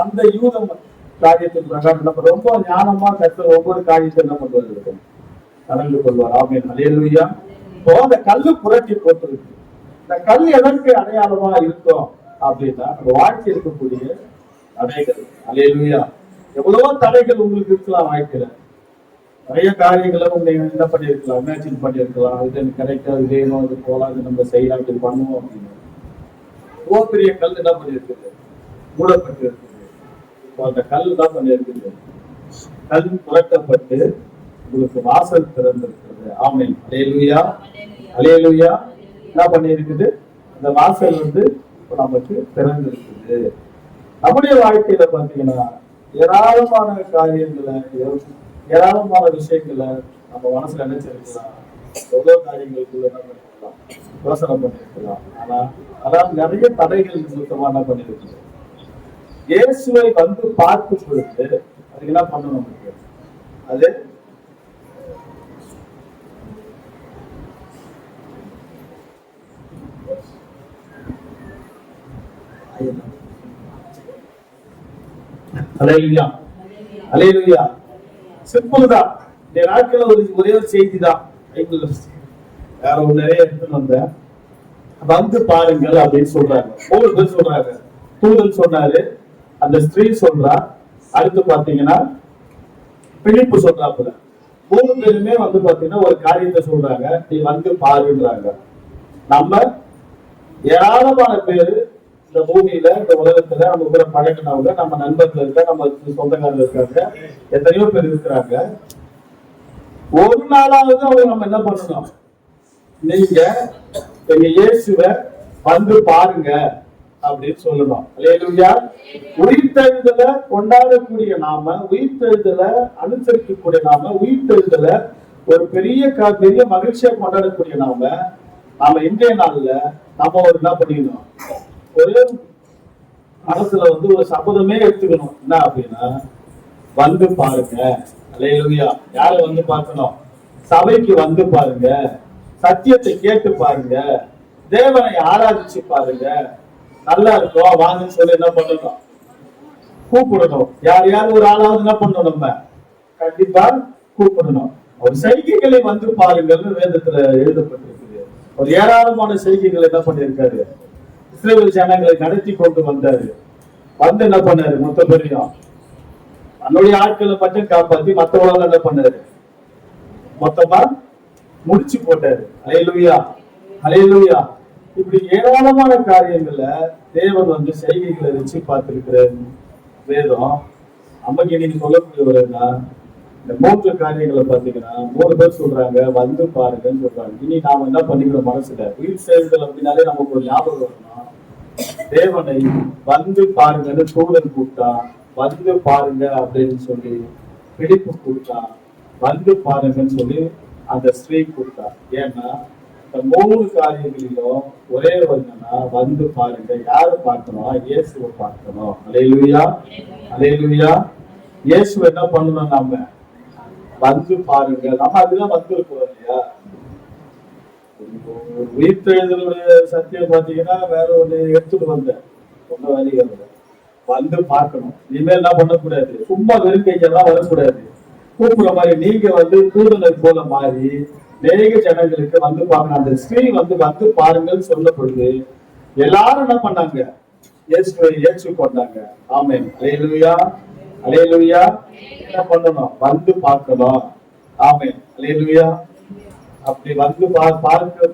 Speaker 7: அந்த யூத காரியத்தின் பிரகாரம் என்ன பண்ண ரொம்ப ஞானமா கற்று ஒவ்வொரு காரியத்தை என்ன பண்ணுவது இருக்கும், நடந்து கொள்வார். ஆமென், அல்லேலூயா. இப்போ அந்த கல்லு புரட்டி போட்டிருக்கு. இந்த கல் எதற்கு அடையாளமா இருக்கும் அப்படின்னா, நம்ம வாழ்க்கை இருக்கக்கூடிய தடைகள். அல்லேலூயா. எவ்வளவோ தடைகள் உங்களுக்கு இருக்கலாம் வாழ்க்கையில, நிறைய காரியங்களை நீங்க என்ன பண்ணிருக்கலாம், இமேஜின் பண்ணிருக்கலாம், இது எனக்கு கிடைக்காது, இது வேணும், இது போலாம், இது நம்ம செய்யலாம், இது பண்ணுவோம் அப்படின்னு. இவ்வளோ பெரிய கல் என்ன பண்ணிருக்குது, மூடப்பட்டு இருக்குது. இப்போ அந்த கல் தான் பண்ணிருக்குது, கல் புரட்டப்பட்டு உங்களுக்கு வாசல் திறந்திருக்கிறது. ஆமென், அல்லேலூயா, அல்லேலூயா. என்ன பண்ணிருக்குது, அந்த வாசல் வந்து நமக்கு திறந்திருக்குது. நம்முடைய வாழ்க்கையில பாத்தீங்கன்னா ஏராளமான காரியங்களை, ஏராளமான விஷயங்களை நம்ம மனசுல நினைச்சிருக்கலாம், எவ்வளவு காரியங்களுக்குள்ள நம்ம இருக்கலாம், யோசனை பண்ணிருக்கலாம். ஆனா அதான் நிறைய தடைகள் நிமித்தமா என்ன பண்ணிருக்கு. இயேசுவை வந்து பார்க்கும் பொழுது அதுக்கு என்ன பண்ணணும், நமக்கு அது அல்லேலூயா, அல்லேலூயா. சிம்பிள் தான். இந்த நாட்கள் ஒரே ஒரு செய்தி தான், வேற ஒரு நிறைய எடுத்துட்டு வந்தேன். வந்து பாருங்கள் அப்படின்னு சொல்றாங்க. 3 பேர் சொல்றாங்க. தூதன் சொன்னாரு, அந்த ஸ்திரீ சொல்றா, அடுத்து பாத்தீங்கன்னா பிலிப்பு சொல்றாப்புல. 3 பேருமே வந்து பாத்தீங்கன்னா ஒரு காரியத்தை சொல்றாங்க, நீ வந்து பாருன்றாங்க. நம்ம ஏராளமான பேரு இந்த பூமியில, இந்த உலகத்துல நம்ம கூட பழகினவங்க, நம்ம நண்பர்கள் இருக்க, நம்ம சொந்தக்காரர்கள் இருக்காங்க, எத்தனையோ பேர் இருக்கிறாங்க. ஒரு நாளாவது அவங்க நம்ம என்ன பண்ணணும், நீங்க எங்க இயேசுவை வந்து பாருங்க அப்படின்னு சொல்லணும். அல்லேலூயா. உயிர்த்தெழுதலை கொண்டாடக்கூடிய நாம, உயிர்த்தெழுதலை அனுசரிக்கக்கூடிய நாம, உயிர்த்தெழுதலை ஒரு பெரிய மகிழ்ச்சியா கொண்டாடக்கூடிய நாம இன்றைய நாள்ல நம்ம ஒரு என்ன பண்ணிக்கணும், ஒரு மனசுல வந்து ஒரு சபதமே எடுத்துக்கணும். என்ன அப்படின்னா, வந்து பாருங்க. அல்லேலூயா. யாரை வந்து பார்க்கணும், சபைக்கு வந்து பாருங்க, சத்தியத்தை கேட்டு பாருங்க, தேவனை ஆராதிச்சு பாருங்க, நல்லா இருக்கும் வாங்கன்னு சொல்லி என்ன பண்ணணும், கூப்பிடணும். யார் ஒரு ஆளாவது என்ன பண்ணணும், நம்ம கண்டிப்பா கூப்பிடணும். ஒரு செய்கைகளை வந்து பாருங்கன்னு வேதத்துல எழுதப்பட்டிருக்குது. ஒரு ஏராளமான செய்கைகள் என்ன பண்ணிருக்காரு, இஸ்ரவேல் ஜனங்களை நடத்தி கொண்டு வந்தாரு. வந்து என்ன பண்ணாரு, மொத்த பேரையும் தன்னுடைய ஆட்களை மட்டும் காப்பாத்தி மற்றவங்களால என்ன பண்ணாரு, மொத்தமா முடிச்சு போட்டாரு. அல்லேலூயா, அல்லேலூயா. இப்படி ஏராளமான காரியங்கள்ல தேவன் வந்து செய்கைகளை வச்சு பார்த்திருக்கிற வேதம் நமக்கு இன்னைக்கு சொல்லக்கூடியவர்னா, இந்த 3 காரியங்களை பாத்தீங்கன்னா 3 பேர் சொல்றாங்க வந்து பாருங்கன்னு சொல்றாங்க. இனி நாம என்ன பண்ணிக்கிறோம், மனசுல உயிர் சேர்தல் அப்படின்னாலே நமக்கு ஒரு ஞாபகம் வரணும், தேவனை வந்து பாருங்கன்னு தூதன் கூப்பிட்டா, வந்து பாருங்க அப்படின்னு சொல்லி பிடிப்பு கூப்பிட்டா, வந்து பாருங்கன்னு சொல்லி அந்த ஸ்ரீ கூப்பிட்டா. ஏன்னா இந்த 3 காரியங்களிலும் ஒரே என்னன்னா, வந்து பாருங்க. யாரை பார்க்கணும், இயேசுவை பார்க்கணும். அல்லேலூயா, அல்லேலூயா. இயேசு என்ன பண்ணணும், நாம வந்து பாருங்க. நம்ம அதுதான் வந்திருக்கோம் இல்லையா. உயிர்த்தெழுதலுடைய சத்தியம் பாத்தீங்கன்னா வேற ஒரு எடுத்துட்டு வந்தேன், ரொம்ப வேலைகள் வந்து பார்க்கணும். இனிமேல் என்ன பண்ணக்கூடாது, சும்மா வெறும் கைக்கெல்லாம் வரக்கூடாது. கூப்பிடுற மாதிரி நீங்க வந்து தூதனை போல மாறி நிறைய ஜனங்களுக்கு வந்து பார்க்கணும். அந்த ஸ்ரீ வந்து பாருங்கன்னு சொல்ல பொழுது எல்லாரும் என்ன பண்ணாங்க, இயேசுவை ஏற்றுக்கொண்டாங்க. ஆமென், அல்லேலூயா. அல்லேலூயா. என்ன பண்ணணும்? வந்து பார்க்கணும். ஆமென். அல்லேலூயா. அப்படி வந்து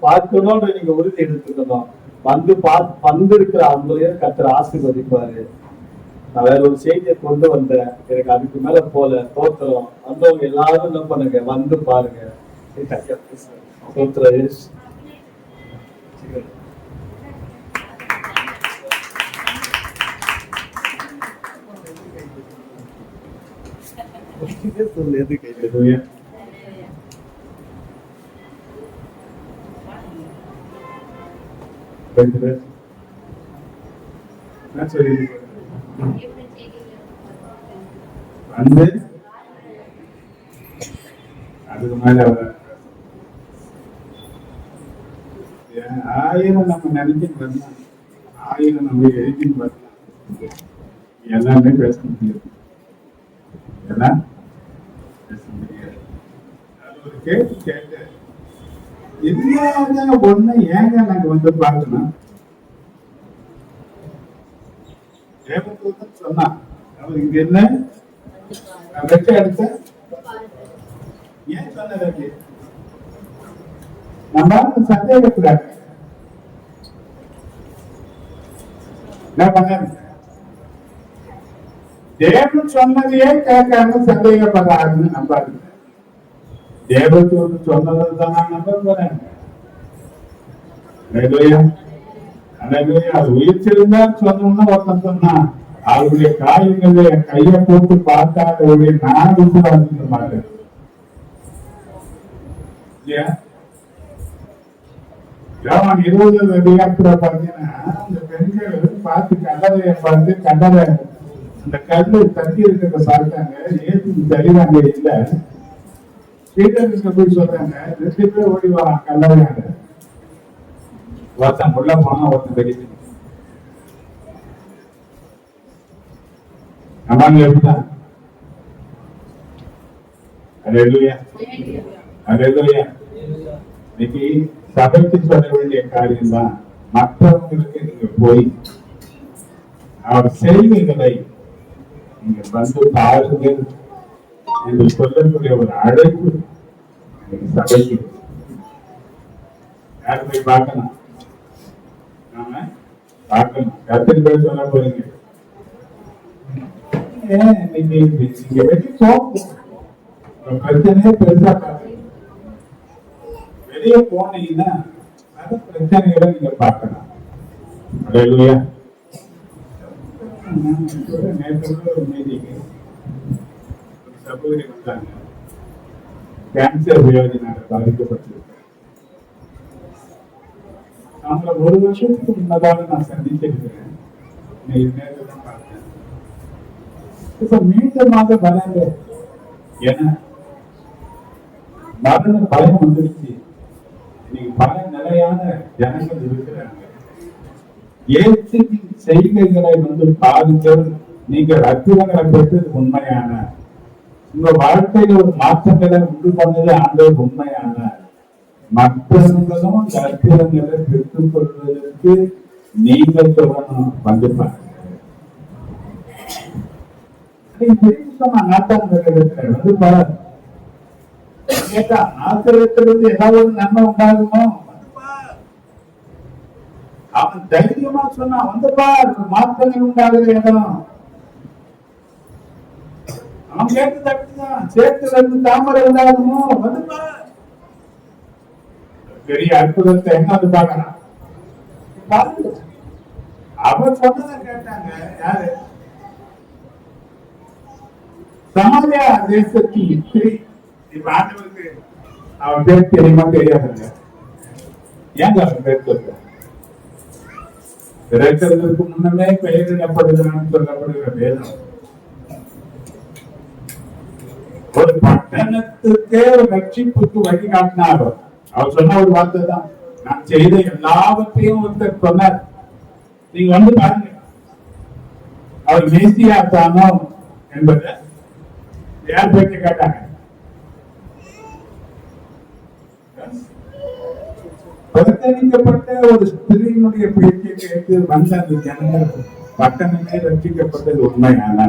Speaker 7: பார்க்கணும்னு நீங்க உறுதி எடுத்துக்கணும். வந்து இருக்கிற அவங்களையும் கர்த்தர் ஆசீர்வதிப்பாரு. நான் வேற ஒரு செய்தியை கொண்டு வந்தேன், எனக்கு அதுக்கு மேல போல தோத்திரம். வந்தவங்க எல்லாரும் என்ன பண்ணுங்க, வந்து பாருங்க. சொல்லு கையில வந்து அதுக்கு மேல 1000 நம்ம நினைக்கிட்டு 1000 நம்ம எழுதின்னு பார்க்கலாம். எல்லாமே பேச முடியாது, எல்லாம் பேச முடியாது. அது ஒரு கேள்வி கேட்டேன், என்ன ஒண்ணு ஏங்க நாங்க வந்து பார்க்கணும்? தேவதூதன் சொன்னான், அவர் இங்க என்ன வெட்ட எடுத்த ஏன் சொன்னது? நம்ம சந்தேகக்கூடாது. என்ன பண்ண? தேவன் சொன்னதையே கேட்காம சந்தேகப்படாதுன்னு நம்பாது. தேவதூதன் சொன்னதான் நான் நம்ப போறேன். அது உயிர்த்திருந்தால் சொன்னோம்னா ஒருத்தன் சொன்னான், அவருடைய காயங்களை கையை போட்டு பார்த்தா அவருடைய நான் விசுவாசிக்க மாட்டேன். யோவான் 20 அதிகாரத்துல பாத்தீங்கன்னா அந்த பெண்கள் பார்த்து கடலையை பார்த்து கடலை அந்த கல்லு தட்டி இருக்கிறத பார்த்தாங்க. ஏசுக்கு சரிவாங்க இல்ல, பீட்டருக்கு போய் சொல்றாங்க, 2 பேர் ஓடி வரான் கல்லறையாங்க. ஒருத்தன் உள்ள போனா ஒருத்தன் வெளியே. அம்மாங்க எப்படிதான்? அல்லேலூயா, அல்லேலூயா. இன்னைக்கு சபைக்கு சொல்ல வேண்டிய காரியம் தான், மற்றவங்களுக்கு நீங்க போய் அவர் செய்திகளை நீங்க வந்து பாருங்கள் என்று சொல்லக்கூடிய ஒரு அழைப்பு சபைக்கு. யார் போய் பார்க்கணும்? நாம பார்க்கணும். கருத்தில் போய் சொல்ல போறீங்க. இன்னைக்கு நீங்க வெளியே போகும் பிரச்சனையே பெருசா பார்க்க. வெளியே போனீங்கன்னா அந்த பிரச்சனைகளை நீங்க பார்க்கலாம். அல்லேலூயா. நேற்று ஒரு மீட்டிங் ஒரு சகோதரி வந்தாங்க, கேன்சர் வியாதினால பாதிக்கப்பட்டிருக்காங்க. அவங்கள 1 வருஷத்துக்கு முன்னதாக நான் சந்திச்சிருக்கிறேன். நேற்று தான் பார்த்தேன். இப்ப மீண்டுமாக வராங்க. ஏன்னா மரண பயம் வந்துருச்சு. இன்னைக்கு பல நிலையான ஜனங்கள் இருக்கிறாங்க. ஏற்று செய்கைகளை வந்து பாருங்கள். நீங்கள் அற்புதங்களை பெற்றது உண்மையான, உங்க வாழ்க்கையில ஒரு மாற்றங்களை உண்டு பண்ணது ஆண்டவர் உண்மையான, மற்றவங்களும் அந்த அற்புதங்களை பெற்றுக் கொள்வதற்கு நீங்கள் சொல்லணும். வந்து பாருங்க. வந்து பாரு கேட்டா, ஆசிரியத்திலிருந்து ஏதாவது நன்மை உண்டாகுமோ? அவன் தைரியமா சொன்னா, வந்து பார் மாற்றங்கள் உண்டாகுது இடம். அவன் கேட்டு தப்பிதான், சேத்துல இருந்து தாமரை உண்டாகுமோ? வந்து பார். பெரிய அற்புதத்தை என்ன வந்து பாக்கலாம். அவன் சொன்னதை கேட்டாங்க. யாரு? சமாரியா தேசத்தில் ஸ்திரீ. இப்ப ஆண்டவருக்கு அவன் பேர் தெரியுமா தெரியாதுங்க? ஏங்க அவன் பேர் சொல்ற? பிறக்கிறதுக்கு முன்னமே பெயரிடப்படுகிறான்னு சொல்லப்படுகிற வேதம் ஒரு பட்டணத்துக்கே ஒரு ரட்சிப்புக்கு வழிகாட்டினார். அவர் சொன்ன ஒரு வார்த்தை தான், நான் செய்த எல்லாவற்றையும் ஒருத்தர் சொன்னார், நீங்க வந்து பாருங்க. அவர் மேசியா தானோ என்பதை யார் பேச்சு கேட்டாங்க? புறக்கணிக்கப்பட்ட ஒரு ஸ்திரீனுடைய பேச்சை கேட்டு வந்த அந்த ஜனங்கள் பட்டணமே ரட்சிக்கப்பட்டது உண்மையான.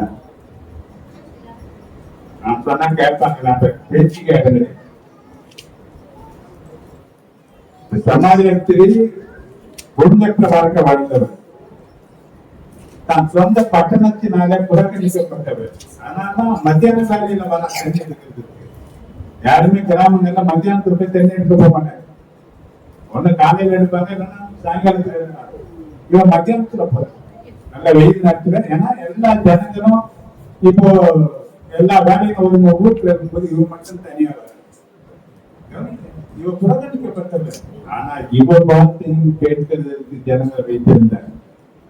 Speaker 5: நான் சொன்னா கேட்பாங்க, அந்த பேச்சு கேட்கல. சமாஜத்தில் ஒழுங்கற்ற வாழ்க்கை வாழ்ந்தவர், தான் சொந்த பட்டணத்தினால புறக்கணிக்கப்பட்டவர். ஆனாலும் மத்தியான வேலையில வர தண்ணி எடுக்கிறது. யாருமே கிராமங்கள்ல மத்தியானத்துல போய் தண்ணி எடுக்க போக மாட்டாங்க. ஒண்ணு காலையில எடுப்பாங்க, இல்லைன்னா சாயங்காலத்துல எடுப்பாங்க. இவன் மத்தியானத்துல போற நல்ல வெயில் நேரத்துல. ஏன்னா எல்லா ஜனங்களும் இப்போ எல்லா வேலையும் ஒரு வீட்டுல இருக்கும்போது இவன் மட்டும் தனியா வர, இவ புறக்கணிக்கப்பட்டவர். ஆனா இவ வார்த்தையும் கேட்கிறதுக்கு ஜனங்கள் வைத்திருந்தார்.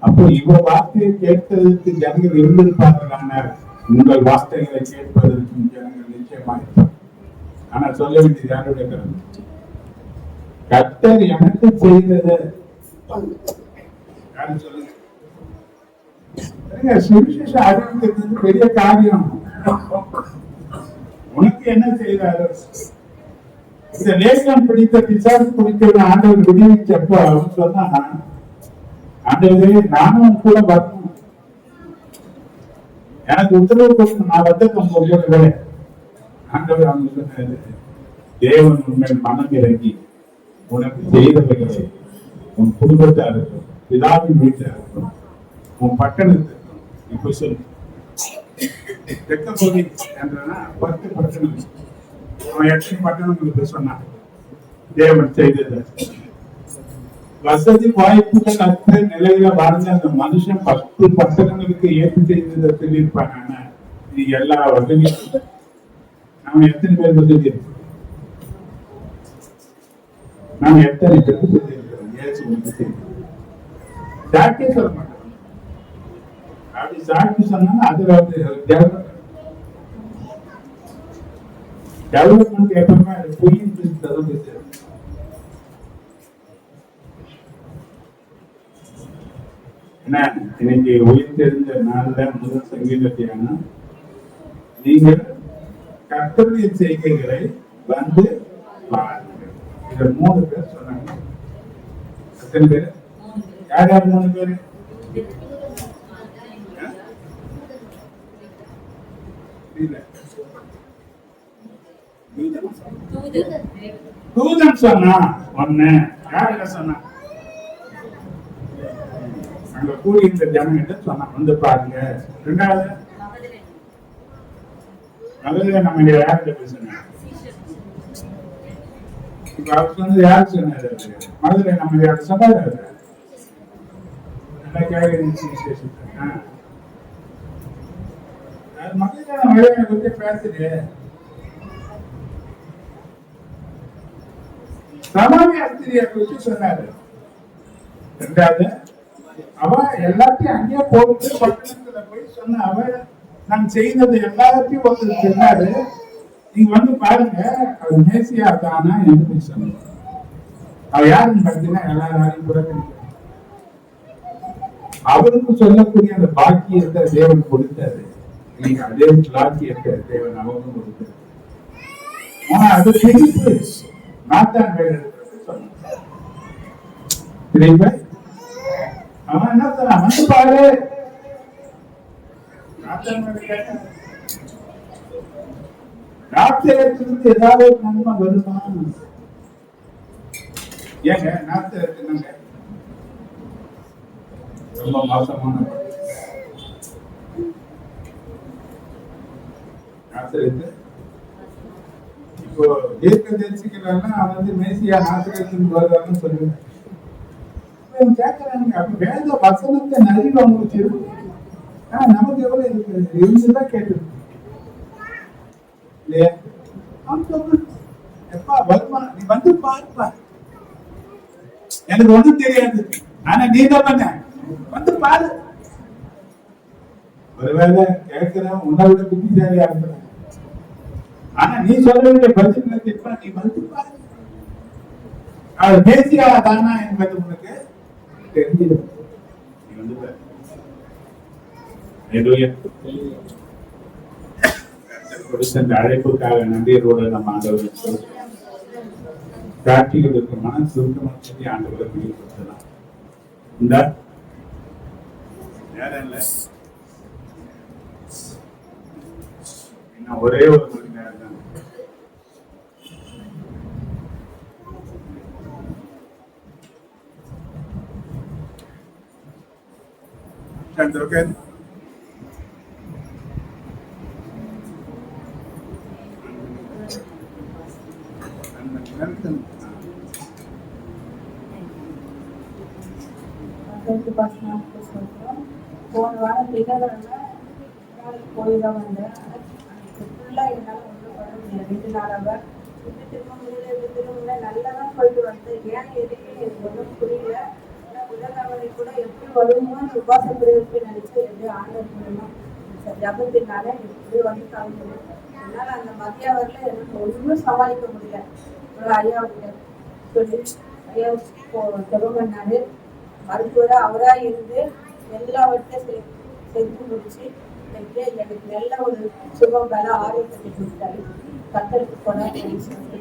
Speaker 5: அப்போ இவ வார்த்தையை கேட்கிறதுக்கு ஜனங்கள் இருந்திருப்பார்கள். உங்கள் வார்த்தைகளை கேட்பதற்கு ஜனங்கள் நிச்சயமாக. ஆனா சொல்ல வேண்டியது யாருடைய கருத்து? கர்த்தர் எனக்கு செய்தது யாரு சொல்லுங்க. சுவிசேஷ அறிவிக்கிறது பெரிய காரியம். உனக்கு என்ன செய்தாரு? இந்த லேசம் பிடித்த பிசாசு குறித்த ஆண்டவர் விடுவிச்சப்போ அவன் சொன்னா, ஆண்டவரே நானும் கூட வரணும், எனக்கு உத்தரவு கொடுத்து நான் வந்தது. ஆண்டவர் அவங்க சொன்னாரு, தேவன் உண்மை மனம் இறங்கி உனக்கு செய்தவைகளை உன் குடும்பத்தாருக்கும் பிதாவின் வீட்டாருக்கும் உன் பட்டணத்துக்கும் இப்ப சொல்லு. தெற்கபோதி என்றனா 10 பட்டணம், அவன் 8 பட்டணங்களுக்கு சொன்னான் தேவன் செய்தது. வசதி வாய்ப்புகள் அற்ற நிலையில வாழ்ந்த அந்த மனுஷன் 10 பட்டணங்களுக்கு ஏற்று செய்ததை சொல்லியிருப்பான். ஆனா இது எல்லா வசதியும் நாம எத்தனை பேர் சொல்லியிருக்கோம்? நாம எத்தனை பேருக்கு சொல்லியிருக்கிறோம்? சாட்சியே சொல்ல மாட்டோம். அப்படி சாட்சி சொன்னா அதுல டெவலப்மெண்ட் எப்பவுமே பொய்யின் பேசுறது. என்ன இன்னைக்கு உயிர் தெரிந்த நாள்ல முதல் சங்கீதத்தியான நீங்கள் கர்த்தருடைய செய்கைகளை வந்து பாருங்கள். இத 3 பேர் சொன்னாங்க. எத்தனை பேர்? யார் யார் 3 பேரு? தூதன் சொன்னா ஒண்ணு. யாருங்க சொன்னா? அங்க கூடி இந்த ஜனங்கிட்ட சொன்னா வந்து பாருங்க. 2வது முதல்ல நம்ம யார்கிட்ட பேசுங்க? இப்ப அவர் சொன்னது யாரு சொன்னாரு? முதல்ல நம்ம யாரு சொன்னாரு? மகளிர் பத்தி பேசுது. சமாதி ஆசிரியர் பற்றி சொன்னாரு. 2வது அவ எல்லாத்தையும் அங்கேயே போட்டு பட்டணத்துல போய் சொன்ன. அவ நான் செய்தது எல்லாத்தையும் ஒருத்தர் சொன்னாரு, நீங்க வந்து பாருங்க அது மேசியா தானா என்று சொன்ன. அவ யாருன்னு பார்த்தீங்கன்னா எல்லாரையும் புறக்கணிக்க. அவருக்கு சொல்லக்கூடிய அந்த பாக்கியத்தை தேவன் கொடுத்தாரு. நீங்க அதே பாக்கியத்தை தேவன் அவனும் கொடுத்தாரு. ஆனா அது திருப்பி நாத்தான் வேலை சொன்ன. அவன் என்ன சொன்னான்? வந்து பாரு. நாத்திரத்திலிருந்து ஏதாவது நன்மை வருமா? ஏங்க நாத்திரத்தினாங்க ரொம்ப மோசமான நாத்திரத்து. இப்போ தீர்க்க தரிசிக்கிறாங்கன்னா அவன் வந்து மேசியா நாத்திரத்தின் வருவான்னு சொல்லுவேன். கேட்கிறாங்க. அப்ப வேத வசனத்தை நிறைய அவங்களுக்கு இருக்கு. நமக்கு எவ்வளவு இருக்கு? இருந்துதான் கேட்டு இல்லையா? எப்பா வருமா? நீ வந்து பார்ப்பா. எனக்கு ஒண்ணும் தெரியாது, ஆனா நீ தான் பண்ண வந்து பாரு. ஒருவேளை கேட்கிறேன் உன்னை விட புத்திசாலியா இருக்கிற, ஆனா நீ சொல்ல வேண்டிய பதில் கேட்பா. நீ வந்து பாரு. அவர் பேசியா தானா என்பது உனக்கு தெரிஞ்சிடும். நீ வந்து பாரு. கொடுத்த அந்த அழைப்புக்காக நன்றியோடு நம்ம ஆண்டவருக்கு காட்சிகளுக்கு மன சுருக்கமாக சொல்லி ஆண்டவரை வெளிப்படுத்தலாம். இந்த நேரம் இல்லை இன்னும் ஒரே ஒரு மணி நேரம் தான். Okay.
Speaker 8: போன வாரம் திங்கக்கிழமை போய் தான் வந்தேன். ஃபுல்லாக என்னால் ஒன்றும் பண்ண முடியல. 2 நாளாக திரும்ப முடியல நல்லா தான் போயிட்டு வந்தேன். ஏன் எதுக்கு எனக்கு ஒன்றும் புரியல. ஆனால் புதன்கிழமை கூட எப்படி வருமோன்னு உபாச பிரிவுக்கு நினச்சி எது ஆண்டர் பண்ணணும் ஜபத்தினால எப்படி வந்து கலந்து. அதனால் அந்த மதிய வரல எனக்கு ஒன்றும் சமாளிக்க முடியல. ஐயா சொல்லி ஐயா ஜபம் பண்ணாரு. மருத்துவராக அவராக இருந்து எல்லாவற்றையும் செஞ்சு முடிச்சு எனக்கு நல்ல ஒரு சுகம் பல ஆரோக்கியத்தை கொடுத்தாரு. கத்தருக்கு கொண்டாடி சொல்லி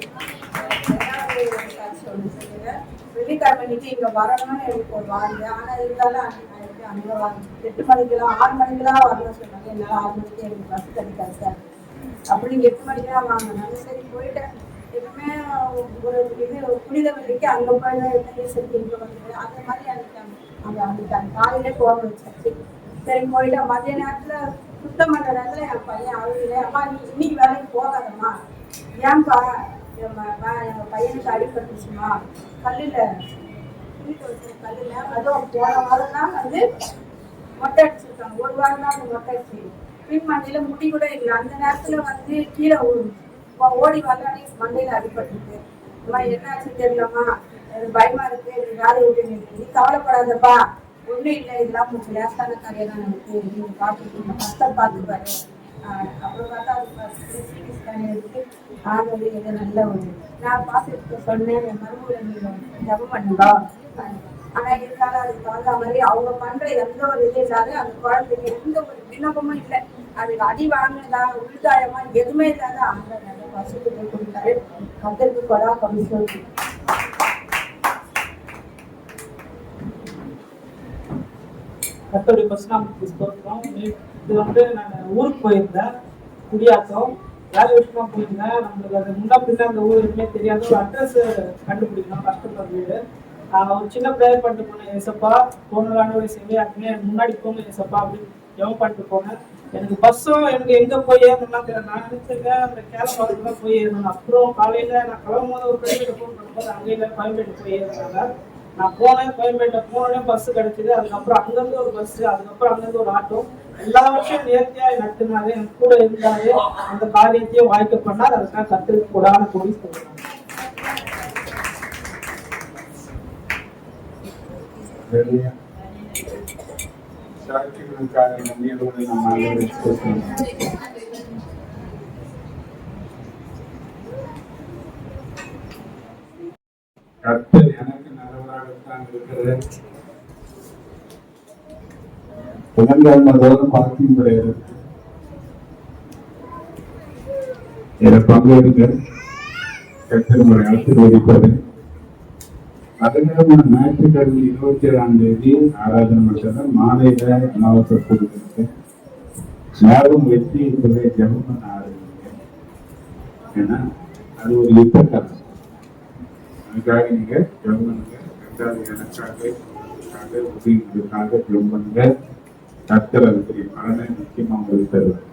Speaker 8: சொல்லுங்க. வெள்ளிக்கிழமைக்கு இங்க வரணும்னு எனக்கு ஒரு வாங்க. ஆனா இருந்தாலும் அங்கே வாங்க 8 மணிக்கெல்லாம் 6 மணிக்கெல்லாம் வரணும்னு சொன்னாங்க. என்னால் 6 மணிக்கு எனக்கு பஸ் கிடைக்காது சார். அப்படி 8 மணிக்கெல்லாம் வாங்கினாங்க. சரி போயிட்டேன். எப்பவுமே ஒரு இது புனித வெள்ளிக்கு அங்கே போய் செஞ்சு இங்கே வந்து அந்த மாதிரி அந்த காலையிலே போக வச்சாச்சு. சரி போயிட்டா மதிய நேரத்தில் சுத்தம் பண்ணுற நேரத்தில் என் பையன் அழுகுல, அம்மா நீ இன்னைக்கு வேலைக்கு போகாதம்மா, ஏன்பா எங்கள் பையனுக்கு அடிபட்டுச்சுமா கல்லில் வீட்டு வச்சு கல்லில் அதுவும் போன வாரம் தான் வந்து மொட்டை அடிச்சிருக்காங்க. ஒரு வாரம் தான் அந்த மொட்டை அடிச்சு பின் மண்டையில் முடி கூட இல்லை. அந்த நேரத்தில் வந்து கீழே ஓடி வரலாடி மண்டையில் அடிபட்டுருக்கு. அம்மா என்னாச்சு தெரியலம்மா, எனக்கு பயமா இருக்கு, நீ வேலையை விட்டு நீ கவலைப்படாதப்பா, ஒன்றும் இல்லை, இதெல்லாம் கொஞ்சம் லேசான கதையை தான் எனக்கு நீங்கள் பார்த்துருக்கீங்க, கஷ்டம் பார்த்துப்பாரு. அப்புறம் பார்த்தா சிடி ஸ்கேன் எடுத்து ஆகவே எது நல்ல ஒரு நான் பார்த்துட்டு சொன்னேன். என் மருமகளை நீங்கள் ஜபம் பண்ணுங்க. ஆனால் இருந்தாலும் அதுக்கு தகுந்த மாதிரி அவங்க பண்ணுற எந்த ஒரு இது இல்லாத அந்த குழந்தைங்க எந்த ஒரு விண்ணப்பமும் இல்லை. அதுக்கு அடி வாங்கினதா உள்காயமா எதுவுமே இல்லாத அவங்க நல்ல வசதியை கொடுத்தாரு. கத்தருக்கு கொடா கம்மி சொல்லி
Speaker 9: கத்தோடைய பர்சனாலிட்டி ஸ்தோத்திரம். இது வந்து நான் ஊருக்கு போயிருந்தேன், குடியாத்தம் வேலை விஷயமா போயிருந்தேன். நம்மளுக்கு அது முன்னா பின்னா அந்த ஊர் எதுவுமே தெரியாத ஒரு அட்ரஸ் கண்டுபிடிக்கணும், கஷ்டப்படுற வீடு. ஒரு சின்ன ப்ரேயர் பண்ணிட்டு போனேன். ஏசப்பா போனதான செய்ய அதுமே முன்னாடி போங்க ஏசப்பா அப்படின்னு ஜெபம் பண்ணிட்டு போனேன். எனக்கு பஸ்ஸும் எனக்கு எங்கே போய் ஏறணும்லாம் தெரியல. நான் நினைச்சிருக்கேன் அந்த கேரளாவுக்கு தான் போய் ஏறணும். அப்புறம் காலையில் நான் கிளம்பும் போது ஒரு ஃப்ரெண்ட்கிட்ட ஃபோன் பண்ணும்போது அங்கேயில கோயம்பேடு போய் ஏறினாங்க. நான் போனேன், கோயம்பேட்டை போனோடனே பஸ் கிடைச்சிது. அதுக்கப்புறம் அங்கேருந்து ஒரு பஸ்ஸு, அதுக்கப்புறம் அங்கேருந்து ஒரு ஆட்டோ. எல்லா வருஷம் நேர்த்தியாக நடத்தினாரு, எனக்கு கூட இருந்தாரு, அந்த காரியத்தையும் வாய்க்க பண்ணார். அதுக்காக கத்திரிக்கு கூடான கூடி சொல்லுவாங்க.
Speaker 5: கர்த்தர் எனக்கு நல்லவராகத்தான் இருக்கிறது. புதன்கிழமை தோறும் பார்க்கும் கிடையாது. இதில் பங்கெடுக்க கர்த்தர் முறை ஆசீர்வதிப்பது. அதுக்காக ஞாயிற்றுக்கிழமை 27ஆம் தேதி ஆராதனை மட்டும் மாலையில அமாவாசை கொடுத்துருக்கு. யாரும் வெற்றி என்பதை ஜெபம் பண்ண ஆரம்பிங்க. ஏன்னா அது ஒரு யுத்த காலம். அதுக்காக நீங்க ஜெபம் பண்ணுங்க. எனக்காக உதவிகளுக்காக ஜெபம் பண்ணுங்க. கர்த்தர் அதுக்குரிய பலனை நிச்சயமா உங்களுக்கு தருவார்.